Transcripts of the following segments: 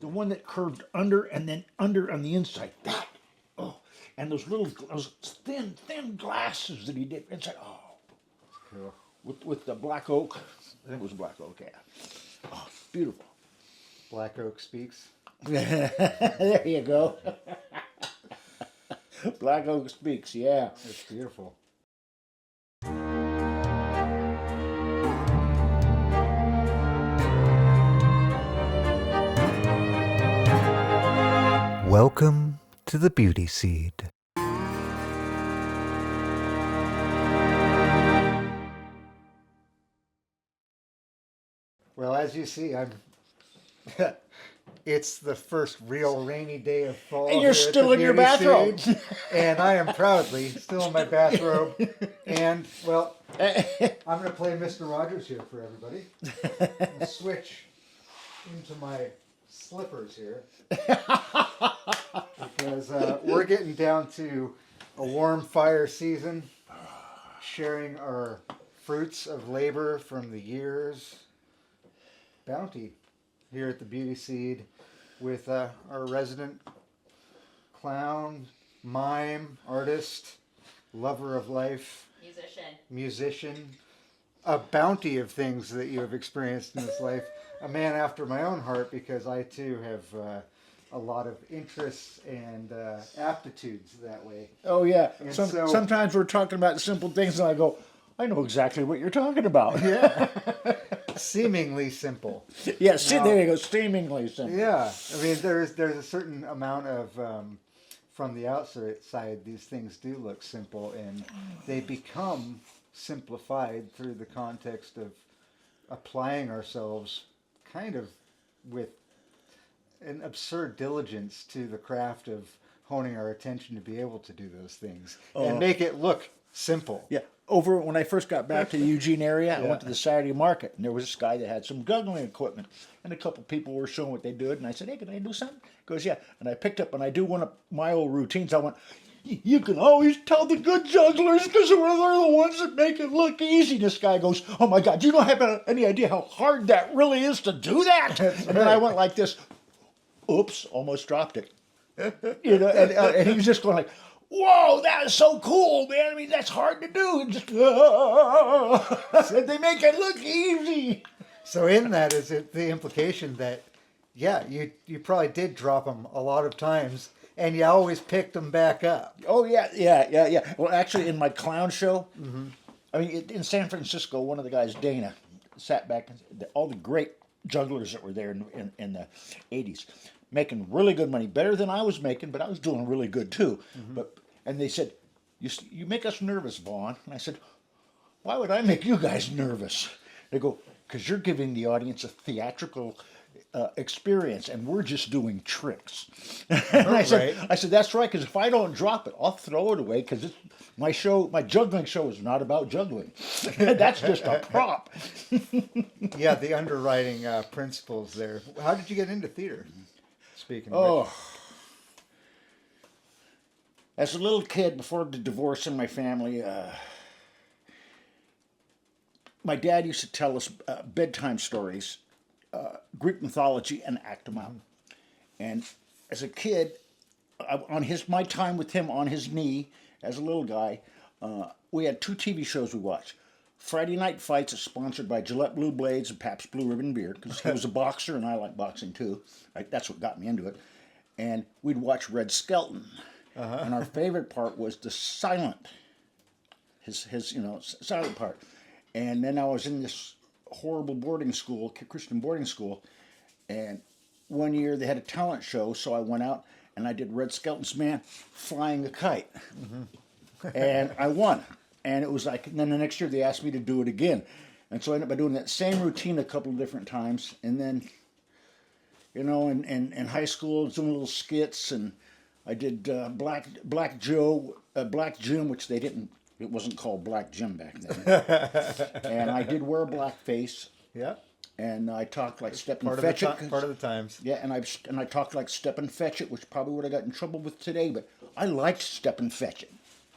the one that curved under and then under on the inside. That, oh, and those thin glasses that he did inside. Oh, Cool. with the black oak. I think it was black oak. Yeah. Oh, beautiful. Black Oak Speaks. There you go. Black Oak Speaks. Yeah. It's beautiful. Welcome to the Beauty Seed. Well, as you see, I'm. It's the first real rainy day of fall. And you're here at still the in your Beauty bathrobe. Seed, and I am proudly still in my bathrobe. And, well, I'm going to play Mr. Rogers here for everybody. I'm going to switch into my slippers here. Because we're getting down to a warm fire season, sharing our fruits of labor from the year's bounty here at the Beauty Seed with our resident clown, mime, artist, lover of life, musician, a bounty of things that you have experienced in this life, a man after my own heart, because I too have a lot of interests and aptitudes that way. Oh yeah. And Sometimes we're talking about simple things, and I go, I know exactly what you're talking about. Yeah. Seemingly simple. Yeah, see, there you go, seemingly simple. Yeah, I mean, there's a certain amount of, from the outside, these things do look simple, and they become simplified through the context of applying ourselves kind of with an absurd diligence to the craft of honing our attention to be able to do those things and make it look simple. Yeah. Over when I first got back to the Eugene area, I Yeah. went to the Saturday market, and there was this guy that had some juggling equipment, and a couple people were showing what they did, and I said, "Hey, can I do something?" He goes, "Yeah," and I picked up and I do one of my old routines. I went, "You can always tell the good jugglers because they're the ones that make it look easy." This guy goes, "Oh my God, you don't have any idea how hard that really is to do that." And then I went like this, "Oops," almost dropped it. You know, and he was just going like, "Whoa, that is so cool, man. I mean, that's hard to do." And just, and they make it look easy. So in that is it the implication that, yeah, you probably did drop them a lot of times, and you always picked them back up. Oh, yeah. Well, actually, in my clown show, I mean, in San Francisco, one of the guys, Dana, sat back, and all the great jugglers that were there in the 80s, making really good money, better than I was making, but I was doing really good too. And they said, you make us nervous, Vaughn. And I said, "Why would I make you guys nervous?" They go, "Because you're giving the audience a theatrical experience, and we're just doing tricks." And I said, "That's right, because if I don't drop it, I'll throw it away, because my juggling show is not about juggling. That's just a prop." Yeah, the underwriting principles there. How did you get into theater? Speaking of which. As a little kid, before the divorce in my family, my dad used to tell us bedtime stories, Greek mythology, and act them out. And as a kid, my time with him on his knee as a little guy, we had two TV shows we watched. Friday Night Fights is sponsored by Gillette Blue Blades and Pabst Blue Ribbon Beer, because he was a boxer and I like boxing too. That's what got me into it. And we'd watch Red Skelton. And our favorite part was the silent, his silent part. And then I was in this horrible boarding school, Christian boarding school, and one year they had a talent show, so I went out and I did Red Skelton's man flying a kite. And I won. And it was like, and then the next year they asked me to do it again. And so I ended up doing that same routine a couple of different times. And then, in high school, I was doing little skits, and I did Black Jim, which it wasn't called Black Jim back then. And I did wear a black face. Yeah. And I talked like Step and Part of the times. Yeah, and I talked like Step and Fetch It, which probably would have got in trouble with today, but I liked Step and Fetch It.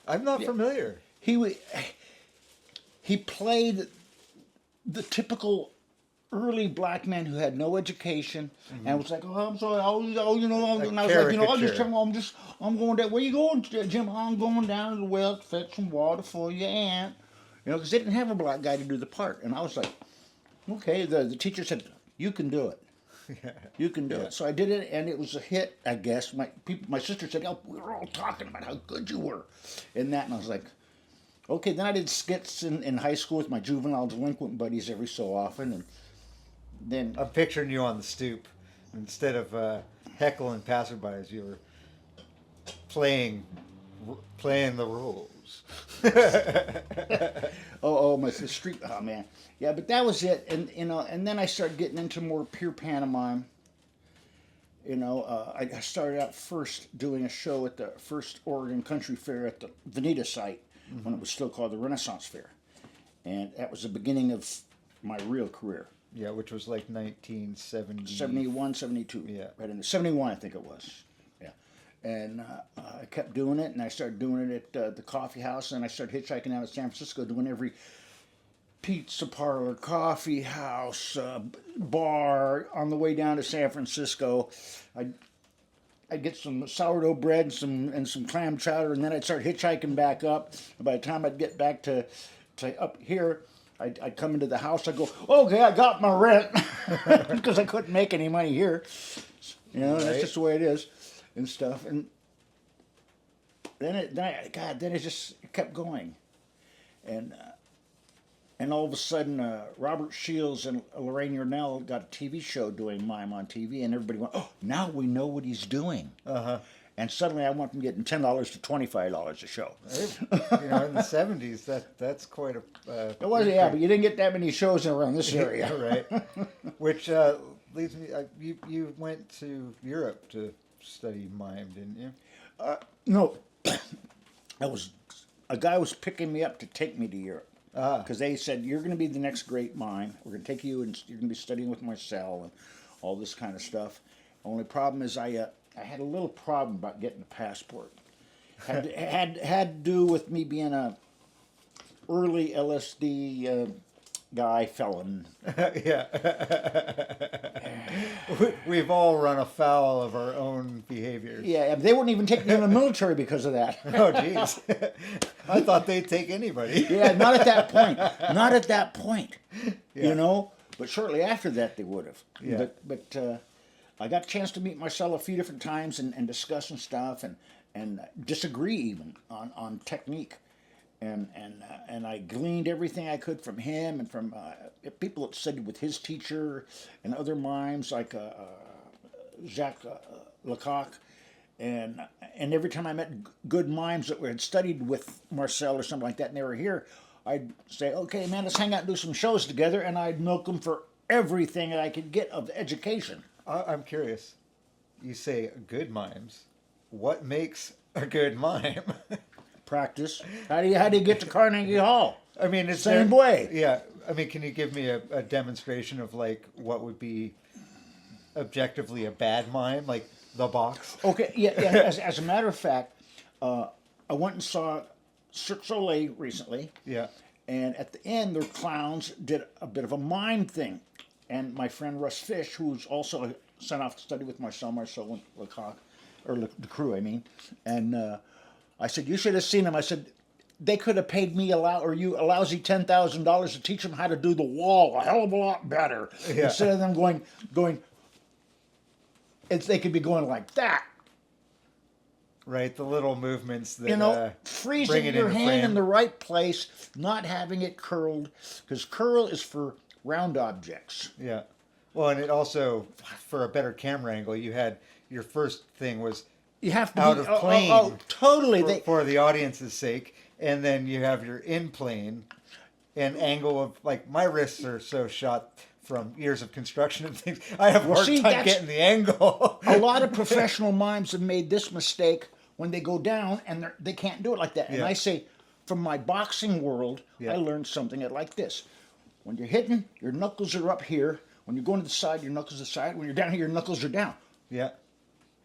I'm not familiar. He played the typical early black man who had no education and was like, "Oh, I'm sorry, you know," and I was like, caricature. I'll just tell him, I'm going down. Where you going, Jim? I'm going down to the well to fetch some water for your aunt. You know, because they didn't have a black guy to do the part, and I was like, okay. The teacher said, "You can do it. You can do it." So I did it, and it was a hit, I guess. My sister said, "Oh, we were all talking about how good you were," in that, and I was like, okay. Then I did skits in high school with my juvenile delinquent buddies every so often, and then I'm picturing you on the stoop. Instead of heckling passerbys, you were playing the rules. my street. Oh man, yeah. But that was it, and and then I started getting into more pure pantomime. I started out first doing a show at the first Oregon Country Fair at the Veneta site when it was still called the Renaissance Fair, and that was the beginning of my real career. Yeah, which was like 1970. 71, 72. Yeah. Right in the 71, I think it was. Yeah. And I kept doing it, and I started doing it at the coffee house, and I started hitchhiking out of San Francisco, doing every pizza parlor, coffee house, bar on the way down to San Francisco. I'd get some sourdough bread and some clam chowder, and then I'd start hitchhiking back up. And by the time I'd get back to up here, I'd come into the house. I'd go, okay, I got my rent, because I couldn't make any money here. That's just the way it is, and stuff. And then it just kept going, and all of a sudden, Robert Shields and Lorraine Yarnell got a TV show doing Mime on TV, and everybody went, "Oh, now we know what he's doing." And suddenly, I went from getting $10 to $25 a show. In the 70s, that's quite a. It was, yeah, but you didn't get that many shows around this area, right? Which leads me. You went to Europe to study mime, didn't you? No, a guy was picking me up to take me to Europe. Because they said, "You're going to be the next great mime. We're going to take you, and you're going to be studying with Marcel and all this kind of stuff." Only problem is I had a little problem about getting a passport. Had to do with me being a early LSD guy felon. Yeah. We've all run afoul of our own behaviors. Yeah, they wouldn't even take me in the military because of that. Oh, jeez. I thought they'd take anybody. Yeah, not at that point. Not at that point. Yeah. But shortly after that, they would have. Yeah. But I got a chance to meet Marcel a few different times and discuss some stuff and disagree even on technique. And I gleaned everything I could from him and from people that studied with his teacher and other mimes like Jacques Lecoq. And every time I met good mimes that had studied with Marcel or something like that, and they were here, I'd say, "Okay, man, let's hang out and do some shows together," and I'd milk them for everything that I could get of education. I'm curious. You say good mimes. What makes a good mime? Practice. How do you get to Carnegie Hall? I mean, it's Same way. Yeah. I mean, can you give me a demonstration of like what would be objectively a bad mime, like the box? Okay. Yeah. As a matter of fact, I went and saw Cirque du Soleil recently. Yeah. And at the end, their clowns did a bit of a mime thing. And my friend Russ Fish, who's also sent off to study with Marcel and Lecoq, or the crew, I mean, and I said, "You should have seen them." I said, "They could have paid me a lousy $10,000 to teach them how to do the wall a hell of a lot better." Yeah. Instead of them going, they could be going like that. Right, the little movements that freezing bring it your into hand frame. in the right place, not having it curled, because curl is for round objects. Yeah. Well, and it also, for a better camera angle, you had your first thing was You have to out be, of plane. Totally. For the audience's sake, and then you have your in plane and angle of, like, my wrists are so shot from years of construction and things. I have a hard time getting the angle. A lot of professional mimes have made this mistake when they go down and they can't do it like that. And I say, from my boxing world, I learned something like this. When you're hitting, your knuckles are up here. When you're going to the side, your knuckles are the side. When you're down here, your knuckles are down. Yeah.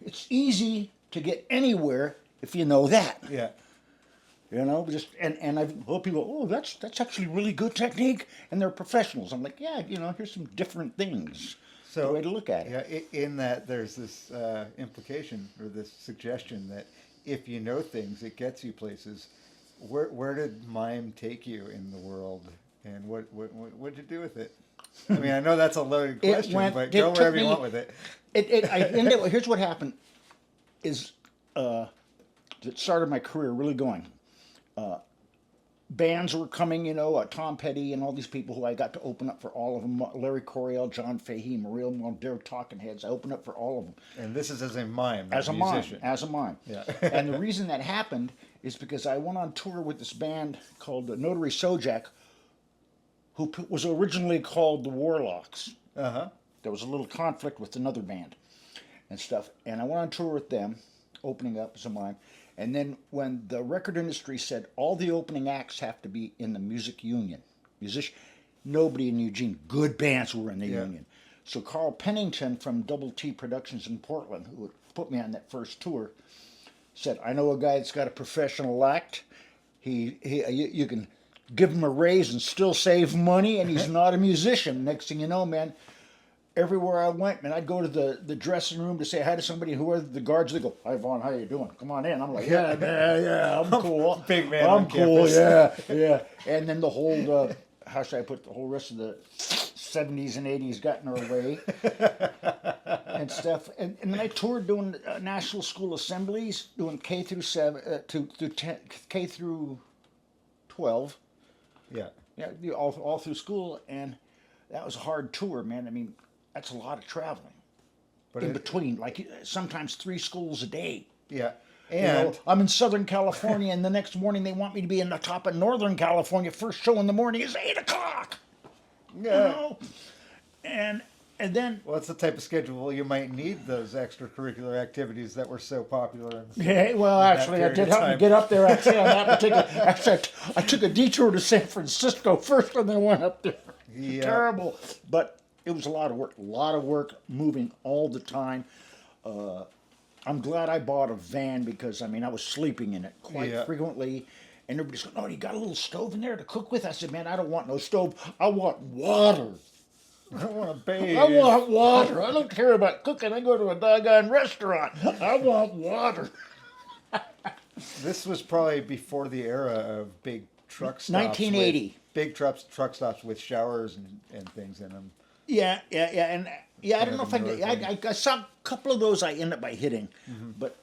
It's easy to get anywhere if you know that. Yeah. You know, just and I've heard people, oh, that's actually really good technique, and they're professionals. I'm like, yeah, you know, here's some different things. So the way to look at it. Yeah, in that there's this implication or this suggestion that if you know things, it gets you places. Where did Mime take you in the world, and what'd you do with it? I mean, I know that's a loaded question, but go wherever you want with it. Here's what happened: is it started my career really going. Bands were coming, you know, Tom Petty and all these people who I got to open up for all of them. Larry Coryell, John Fahey, Maria Montero, Talking Heads. I opened up for all of them. And this is as a mime, not as a musician. mime, as a mime. Yeah. And the reason that happened is because I went on tour with this band called Notary Sojak, who was originally called the Warlocks. Uh-huh. There was a little conflict with another band and stuff. And I went on tour with them, opening up as a mime. And then when the record industry said all the opening acts have to be in the music union, nobody in Eugene, good bands were in the union. So Carl Pennington from Double T Productions in Portland, who put me on that first tour, said, I know a guy that's got a professional act. You can give him a raise and still save money, and he's not a musician. Next thing you know, man, everywhere I went, man, I'd go to the dressing room to say hi to somebody. Who are the guards? They go, "Hi, Vaughn, how you doing? Come on in." I'm like, "Yeah, I'm cool. Big man. I'm on cool. campus. Yeah." And then the whole, how should I put the whole rest of the 70s and 80s got in our way and stuff. And then I toured doing national school assemblies, doing K through 10, K through 12. Yeah, all through school, and that was a hard tour, man. I mean, that's a lot of traveling. But in between, like sometimes 3 schools a day. Yeah. And And you know, I'm in Southern California, and the next morning they want me to be in the top of Northern California. First show in the morning is 8 o'clock. You know? And then what's the type of schedule you might need those extracurricular activities that were so popular? yeah, well, actually, I did help me get up there. Actually, on that particular, I took a detour to San Francisco first, and then went up there. Yeah. Terrible, but it was a lot of work, moving all the time. I'm glad I bought a van because, I mean, I was sleeping in it quite frequently. And everybody's going, "Oh, you got a little stove in there to cook with?" I said, "Man, I don't want no stove. I want water. I want to bathe. I want water. I don't care about cooking. I go to a doggone restaurant. I want water." This was probably before the era of big truck stops. 1980. Big truck stops with showers and things in them. Yeah, and I don't know if Northern. I saw a couple of those I ended up by hitting, but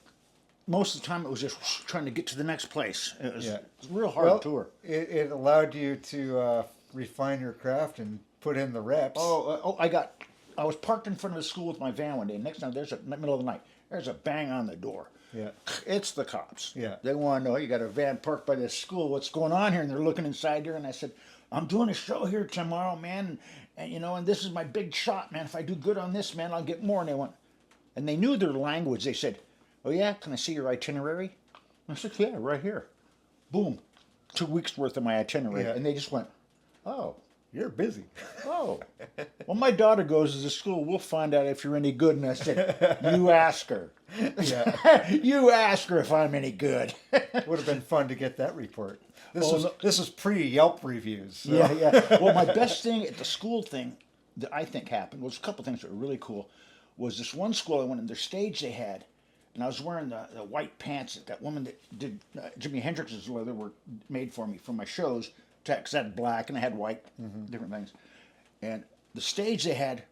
most of the time it was just trying to get to the next place. It was a real hard tour. It allowed you to refine your craft and put in the reps. I was parked in front of the school with my van one day. Next time, there's in the middle of the night, there's a bang on the door. Yeah. It's the cops. Yeah. They want to know, you got a van parked by this school. What's going on here? And they're looking inside there. And I said, "I'm doing a show here tomorrow, man. And you know, and this is my big shot, man. If I do good on this, man, I'll get more." And they went, and they knew their language. They said, "Oh yeah, can I see your itinerary?" I said, "Yeah, right here." Boom. 2 weeks worth of my itinerary. Yeah. And they just went, "Oh. You're busy. Oh, well, my daughter goes to the school. We'll find out if you're any good." And I said, "You ask her. Yeah. You ask her if I'm any good." Would have been fun to get that report. This was pre-Yelp reviews. So. Yeah. Well, my best thing at the school thing that I think happened was a couple things that were really cool. Was this one school I went in, their stage they had, and I was wearing the white pants that woman that did Jimi Hendrix's leather were made for me for my shows. Because I had black and I had white, different things. And the stage they had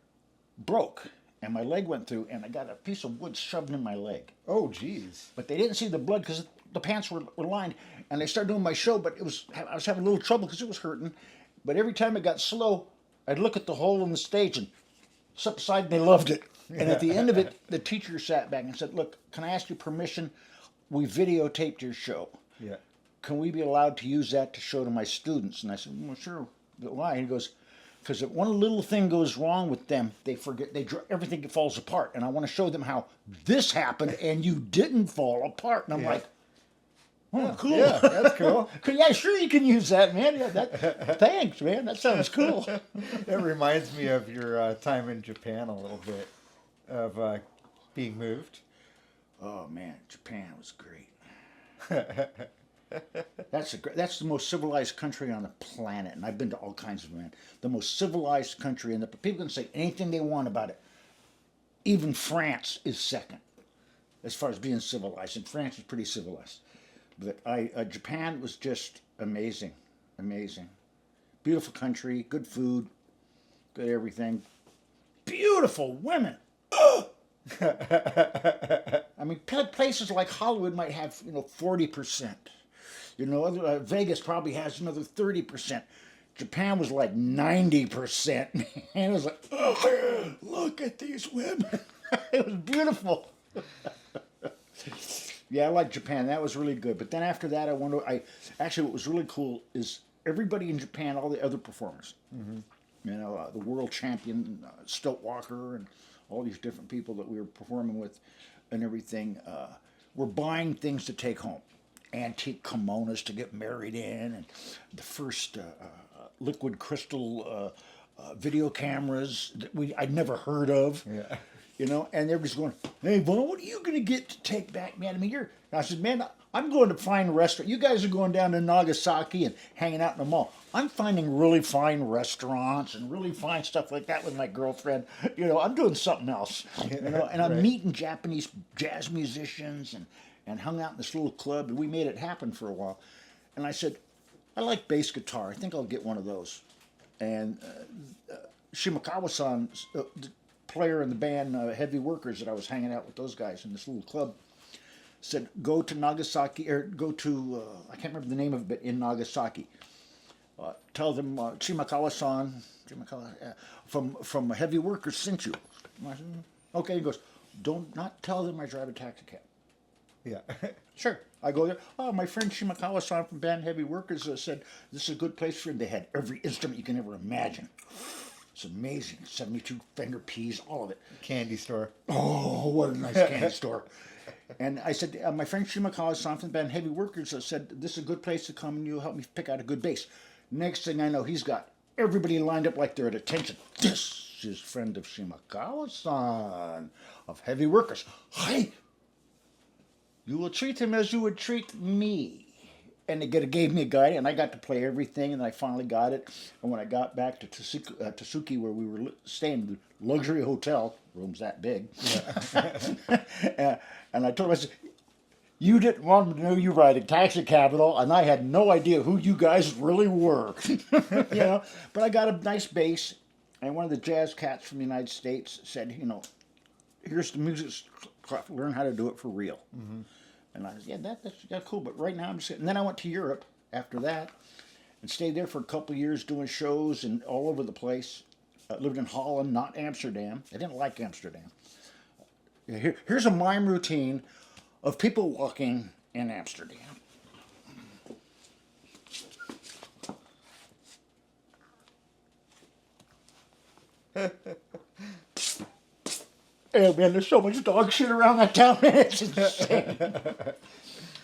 broke, and my leg went through, and I got a piece of wood shoved in my leg. Oh, geez. But they didn't see the blood because the pants were lined. And they started doing my show, but I was having a little trouble because it was hurting. But every time it got slow, I'd look at the hole in the stage and step aside, and they loved it. And at the end of it, the teacher sat back and said, "Look, can I ask you permission? We videotaped your show. Yeah. Can we be allowed to use that to show to my students?" And I said, "Well, sure." But why? And he goes, "Because if one little thing goes wrong with them, they forget, everything falls apart. And I want to show them how this happened and you didn't fall apart." And I'm like, "Oh, cool." Yeah, that's cool. Yeah, sure, you can use that, man. Yeah, thanks, man. That sounds cool. It reminds me of your time in Japan a little bit, of being moved. Oh, man, Japan was great. That's the most civilized country on the planet, and I've been to all kinds of them. The most civilized country, and people can say anything they want about it. Even France is second as far as being civilized, and France is pretty civilized. But Japan was just amazing, amazing. Beautiful country, good food, good everything. Beautiful women. I mean, places like Hollywood might have 40%. Vegas probably has another 30%. Japan was like 90%. And it was like, oh, look at these women. It was beautiful. Yeah, I like Japan. That was really good. But then after that, actually, what was really cool is everybody in Japan, all the other performers, the world champion, Stilt Walker, and all these different people that we were performing with and everything, were buying things to take home. Antique kimonos to get married in, and the first liquid crystal video cameras that I'd never heard of. Yeah. And everybody's going, "Hey, Vaughn, what are you going to get to take back, man? I mean, I said, man, I'm going to find a restaurant. You guys are going down to Nagasaki and hanging out in the mall. I'm finding really fine restaurants and really fine stuff like that with my girlfriend. I'm doing something else. And I'm Right. meeting Japanese jazz musicians and hung out in this little club, and we made it happen for a while. And I said, I like bass guitar. I think I'll get one of those. And Shimakawa-san, the player in the band Heavy Workers, that I was hanging out with those guys in this little club, said, go to Nagasaki, or go to, I can't remember the name of it, in Nagasaki. Tell them Shimakawa-san from Heavy Workers sent you. And I said, okay. He goes, not tell them I drive a taxi cab. Yeah. Sure. I go there. Oh, my friend Shimakawa-san from band Heavy Workers said this is a good place for him. They had every instrument you can ever imagine. It's amazing. 72 finger Ps, all of it. Candy store. Oh, what a nice candy store. And I said, my friend Shimakawa-san from the band Heavy Workers said, this is a good place to come and you'll help me pick out a good bass. Next thing I know, he's got everybody lined up like they're at attention. This is friend of Shimakawa-san of Heavy Workers. Hi. You will treat him as you would treat me. And they gave me a guide, and I got to play everything, and I finally got it. And when I got back to Tsuki, where we were staying, the luxury hotel, room's that big, and I told him, I said, you didn't want to know you ride a taxi capital, and I had no idea who you guys really were. But I got a nice bass, and one of the jazz cats from the United States said, here's the music stuff, learn how to do it for real. Mm-hmm. And I said, that's cool, but right now I'm just... And then I went to Europe after that and stayed there for a couple of years doing shows and all over the place. I lived in Holland, not Amsterdam. I didn't like Amsterdam. Here's a mime routine of people walking in Amsterdam. Oh man, there's so much dog shit around that town, it's insane. But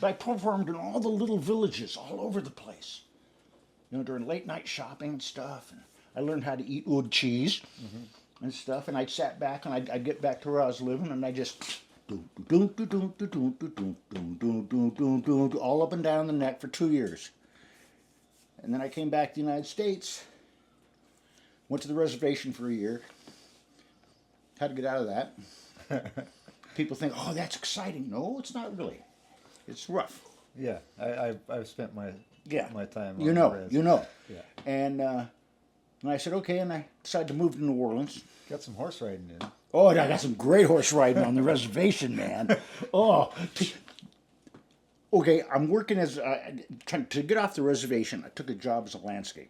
I performed in all the little villages all over the place. During late night shopping and stuff. And I learned how to eat wood cheese and stuff. And I sat back and I'd get back to where I was living and I just all up and down the neck for 2 years. And then I came back to the United States, went to the reservation for a year. How to get out of that. People think, oh, that's exciting. No, it's not really. It's rough. Yeah, I've spent my time. You on know. the res. Yeah. And I said, okay, and I decided to move to New Orleans. Got some horse riding in. Oh, I got some great horse riding on the reservation, man. Oh. Okay, I'm working as, trying to get off the reservation, I took a job as a landscaper.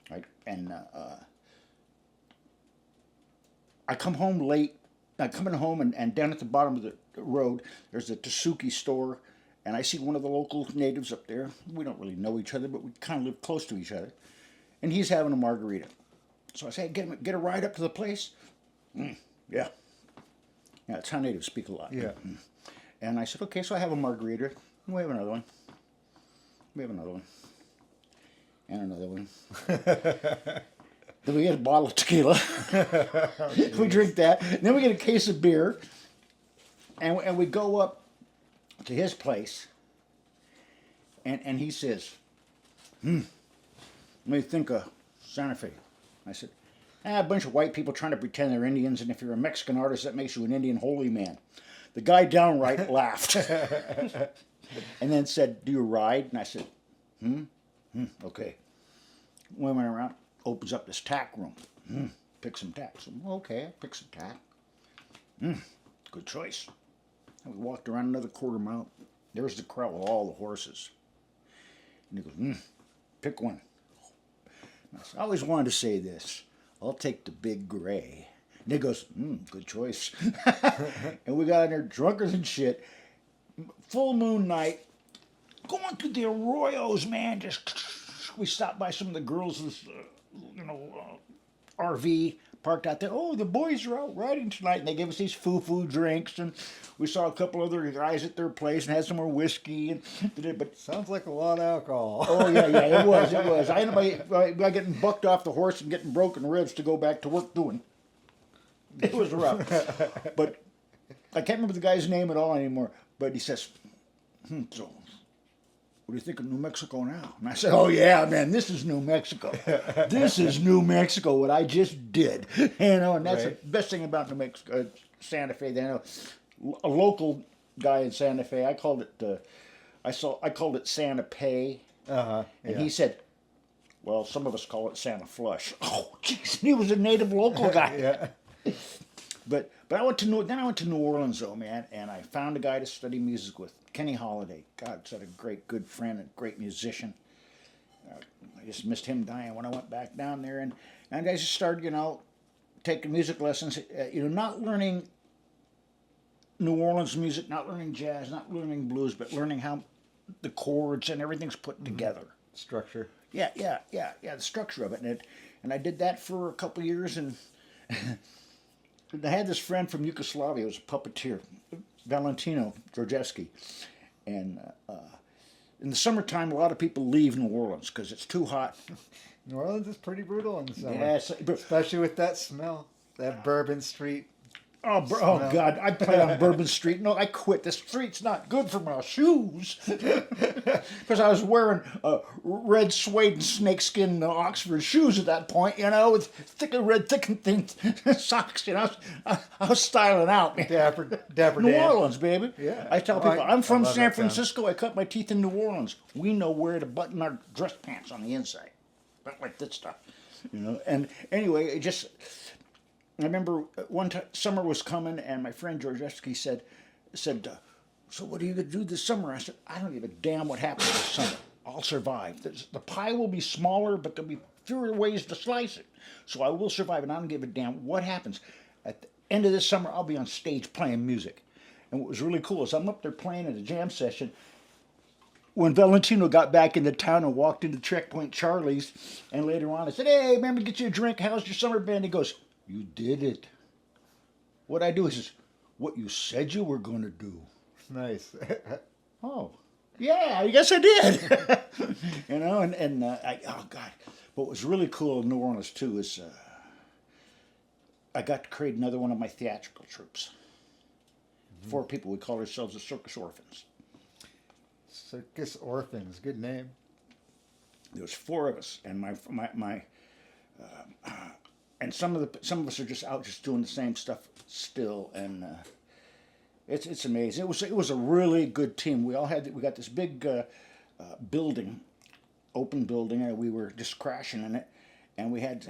Right? And I come home late. I'm coming home and down at the bottom of the road, there's a Tsuki store, and I see one of the local natives up there. We don't really know each other, but we kind of live close to each other. And he's having a margarita. So I say, get a ride up to the place? Yeah. Yeah, that's how natives speak a lot. Yeah. And I said, okay, so I have a margarita. We have another one. We have another one. And another one. Then we get a bottle of tequila. We drink that. And then we get a case of beer. And we go up to his place. And he says, let me think of Santa Fe. I said, a bunch of white people trying to pretend they're Indians, and if you're a Mexican artist, that makes you an Indian holy man. The guy downright laughed. And then said, do you ride? And I said, okay. We went around, opens up this tack room. Pick some tack. So, okay, I picked some tack. Good choice. And we walked around another quarter mile. There's the crowd with all the horses. And he goes, pick one. And I said, I always wanted to say this. I'll take the big gray. And he goes, good choice. And we got in there drunker than shit. Full moon night. Going through the arroyos, man. We stopped by some of the girls' RV parked out there. Oh, the boys are out riding tonight. And they gave us these foo-foo drinks. And we saw a couple other guys at their place and had some more whiskey. But Sounds like a lot of alcohol. oh, yeah, it was. I ended by getting bucked off the horse and getting broken ribs to go back to work doing. It was rough. But I can't remember the guy's name at all anymore. But he says, so what do you think of New Mexico now? And I said, oh, yeah, man, this is New Mexico. This is New Mexico, what I just did. And that's Right. the best thing about New Mexico, Santa Fe. A local guy in Santa Fe, I called it Santa Pe. Uh-huh. And he said, well, some of us call it Santa Flush. Oh, jeez, he was a native local guy. Yeah. But I went to New Orleans though, man, and I found a guy to study music with, Kenny Holiday. God, such a good friend and great musician. I just missed him dying when I went back down there, and I just started, taking music lessons. Not learning New Orleans music, not learning jazz, not learning blues, but learning how the chords and everything's put together. Structure. Yeah, the structure of it, and I did that for a couple of years, and I had this friend from Yugoslavia, who was a puppeteer, Valentino Georgevsky, and in the summertime, a lot of people leave New Orleans because it's too hot. New Orleans is pretty brutal in the summer. Yes, Especially with that smell. That Bourbon Street. oh God, I played on Bourbon Street. No, I quit. The street's not good for my shoes because I was wearing red suede and snakeskin Oxford shoes at that point. With thick and thin socks. I was styling out, man. Dapper New Dan. Orleans, baby. Yeah. I tell Oh, people, I'm from I love San that town. Francisco. I cut my teeth in New Orleans. We know where to button our dress pants on the inside. Not like this stuff. And anyway, I remember one time, summer was coming, and my friend Georgevsky said, so what are you going to do this summer? I said, I don't give a damn what happens this summer. I'll survive. The pie will be smaller, but there'll be fewer ways to slice it. So I will survive, and I don't give a damn what happens. At the end of this summer, I'll be on stage playing music. And what was really cool is I'm up there playing at a jam session. When Valentino got back into town and walked into Checkpoint Charlie's, and later on I said, hey, remember to get you a drink? How's your summer been? He goes, you did it. What I do is what you said you were going to do. Nice. Oh, yeah, I guess I did. Oh God. What was really cool in New Orleans too is I got to create another one of my theatrical troupes. 4 people. We call ourselves the Circus Orphans. Circus Orphans. Good name. There was 4 of us, and and some of us are just out just doing the same stuff still, and it's amazing. It was a really good team. We got this big building, open building, and we were just crashing in it, and we had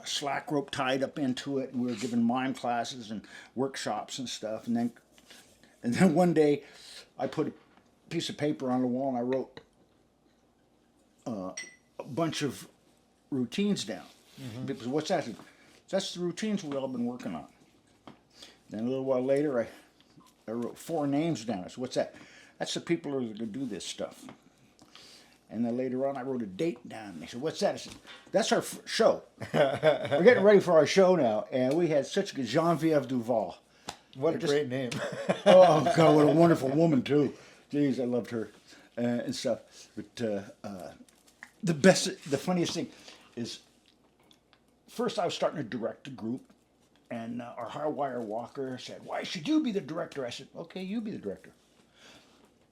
slack rope tied up into it, and we were giving mime classes and workshops and stuff, and then one day I put a piece of paper on the wall and I wrote a bunch of routines down. Because what's that? That's the routines we've all been working on. Then a little while later, I wrote 4 names down. I said, what's that? That's the people who are going to do this stuff. And then later on, I wrote a date down. They said, what's that? I said, that's our show. We're getting ready for our show now. And we had such a good Geneviève Duval. What a great name. Oh, God, what a wonderful woman, too. Jeez, I loved her and stuff. But the funniest thing is, first I was starting to direct a group, and our high wire walker said, why should you be the director? I said, okay, you be the director.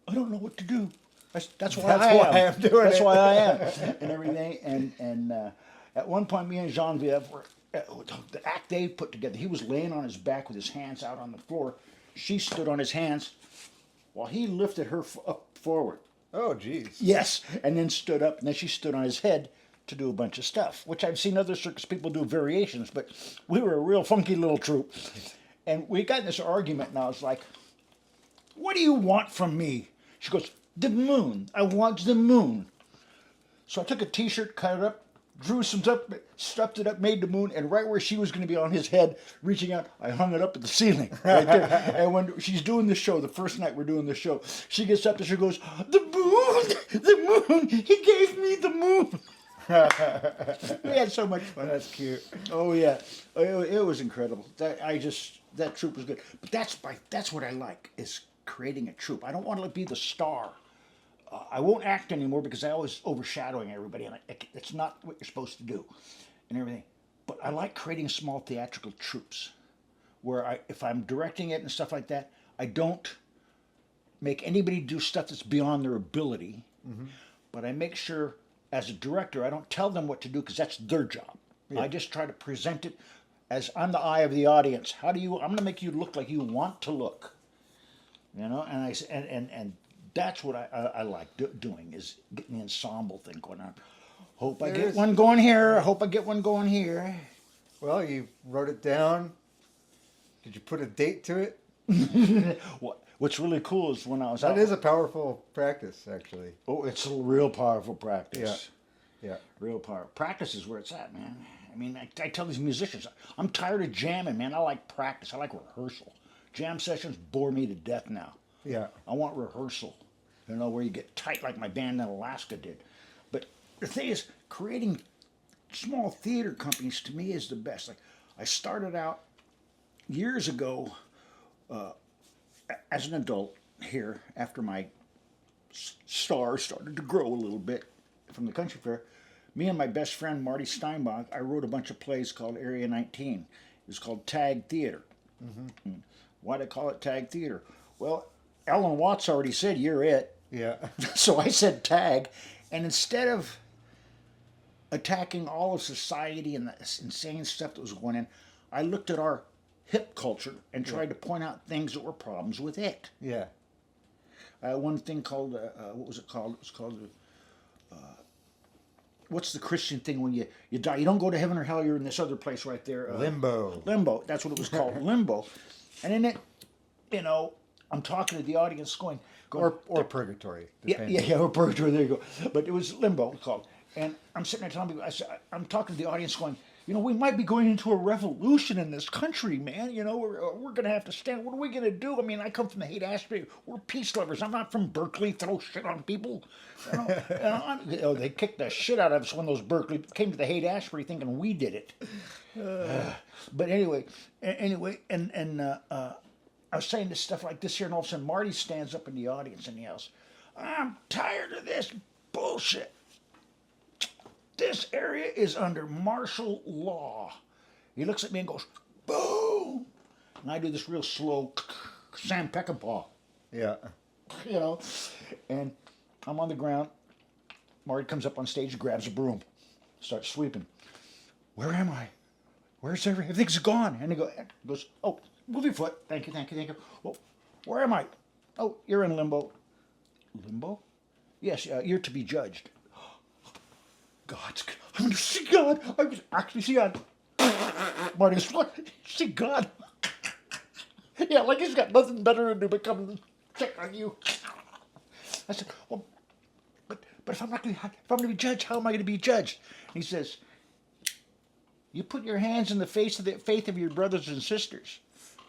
I don't know what to do. That's why That's I why am. I'm doing That's it. why I am, and everything. And at one point, me and Genevieve were the act they put together. He was laying on his back with his hands out on the floor. She stood on his hands while he lifted her up forward. Oh, geez. Yes, and then stood up, and then she stood on his head to do a bunch of stuff, which I've seen other circus people do variations, but we were a real funky little troupe. And we got in this argument, and I was like, what do you want from me? She goes, the moon. I want the moon. So I took a T-shirt, cut it up, drew some stuff, stuffed it up, made the moon, and right where she was going to be on his head, reaching out, I hung it up at the ceiling right there. And when she's doing the show, the first night we're doing the show, she gets up and she goes, the moon, he gave me the moon. We had so much fun. That's cute. Oh yeah, it was incredible. That troupe was good. But that's what I like is creating a troupe. I don't want to be the star. I won't act anymore because I always overshadowing everybody, and it's not what you're supposed to do, and everything. But I like creating small theatrical troupes, where if I'm directing it and stuff like that, I don't make anybody do stuff that's beyond their ability, but I make sure as a director I don't tell them what to do because that's their job. Yeah. I just try to present it as I'm the eye of the audience. I'm going to make you look like you want to look, and that's what I like doing is getting the ensemble thing going on. Hope I get one going here. Hope I get one going here. Well, you wrote it down. Did you put a date to it? What's really cool is when I was out. That is a powerful practice, actually. Oh, it's a real powerful practice. Yeah. Real power. Practice is where it's at, man. I mean, I tell these musicians, I'm tired of jamming, man. I like practice. I like rehearsal. Jam sessions bore me to death now. Yeah. I want rehearsal, where you get tight like my band in Alaska did. But the thing is, creating small theater companies to me is the best. Like, I started out years ago as an adult here after my star started to grow a little bit from the country fair. Me and my best friend Marty Steinbach, I wrote a bunch of plays called Area 19. It was called Tag Theater. Mm-hmm. Why do I call it Tag Theater? Well, Ellen Watts already said, you're it. Yeah. So I said tag, and instead of attacking all of society and the insane stuff that was going on, I looked at our hip culture and tried to point out things that were problems with it. Yeah. One thing called, what was it called? It was called, what's the Christian thing when you die? You don't go to heaven or hell, you're in this other place right there. Limbo. Limbo, that's what it was called, limbo. And in it, I'm talking to the audience going or purgatory. Yeah, or purgatory, there you go. But it was limbo called. And I'm sitting there telling people, I'm talking to the audience going, we might be going into a revolution in this country, man. We're going to have to stand. What are we going to do? I mean, I come from the Haight-Ashbury. We're peace lovers. I'm not from Berkeley, throw shit on people. They kicked the shit out of us when those Berkeley came to the Haight-Ashbury thinking we did it. But anyway, I was saying this stuff like this here, and all of a sudden Marty stands up in the audience and yells, I'm tired of this bullshit. This area is under martial law. He looks at me and goes, boom! And I do this real slow Sam Peckinpah. Yeah. And I'm on the ground. Marty comes up on stage, grabs a broom, starts sweeping. Where am I? Where's everything? Everything's gone. And he goes, oh, move your foot. Thank you. Well, where am I? Oh, you're in limbo. Limbo? Yes, you're to be judged. I'm going to see God. I'm going to actually see God. Marty goes, what? See God? Yeah, like he's got nothing better to do but come and check on you. I said, well, but if I'm going to be judged, how am I going to be judged? And he says, you put your hands in the face of the faith of your brothers and sisters.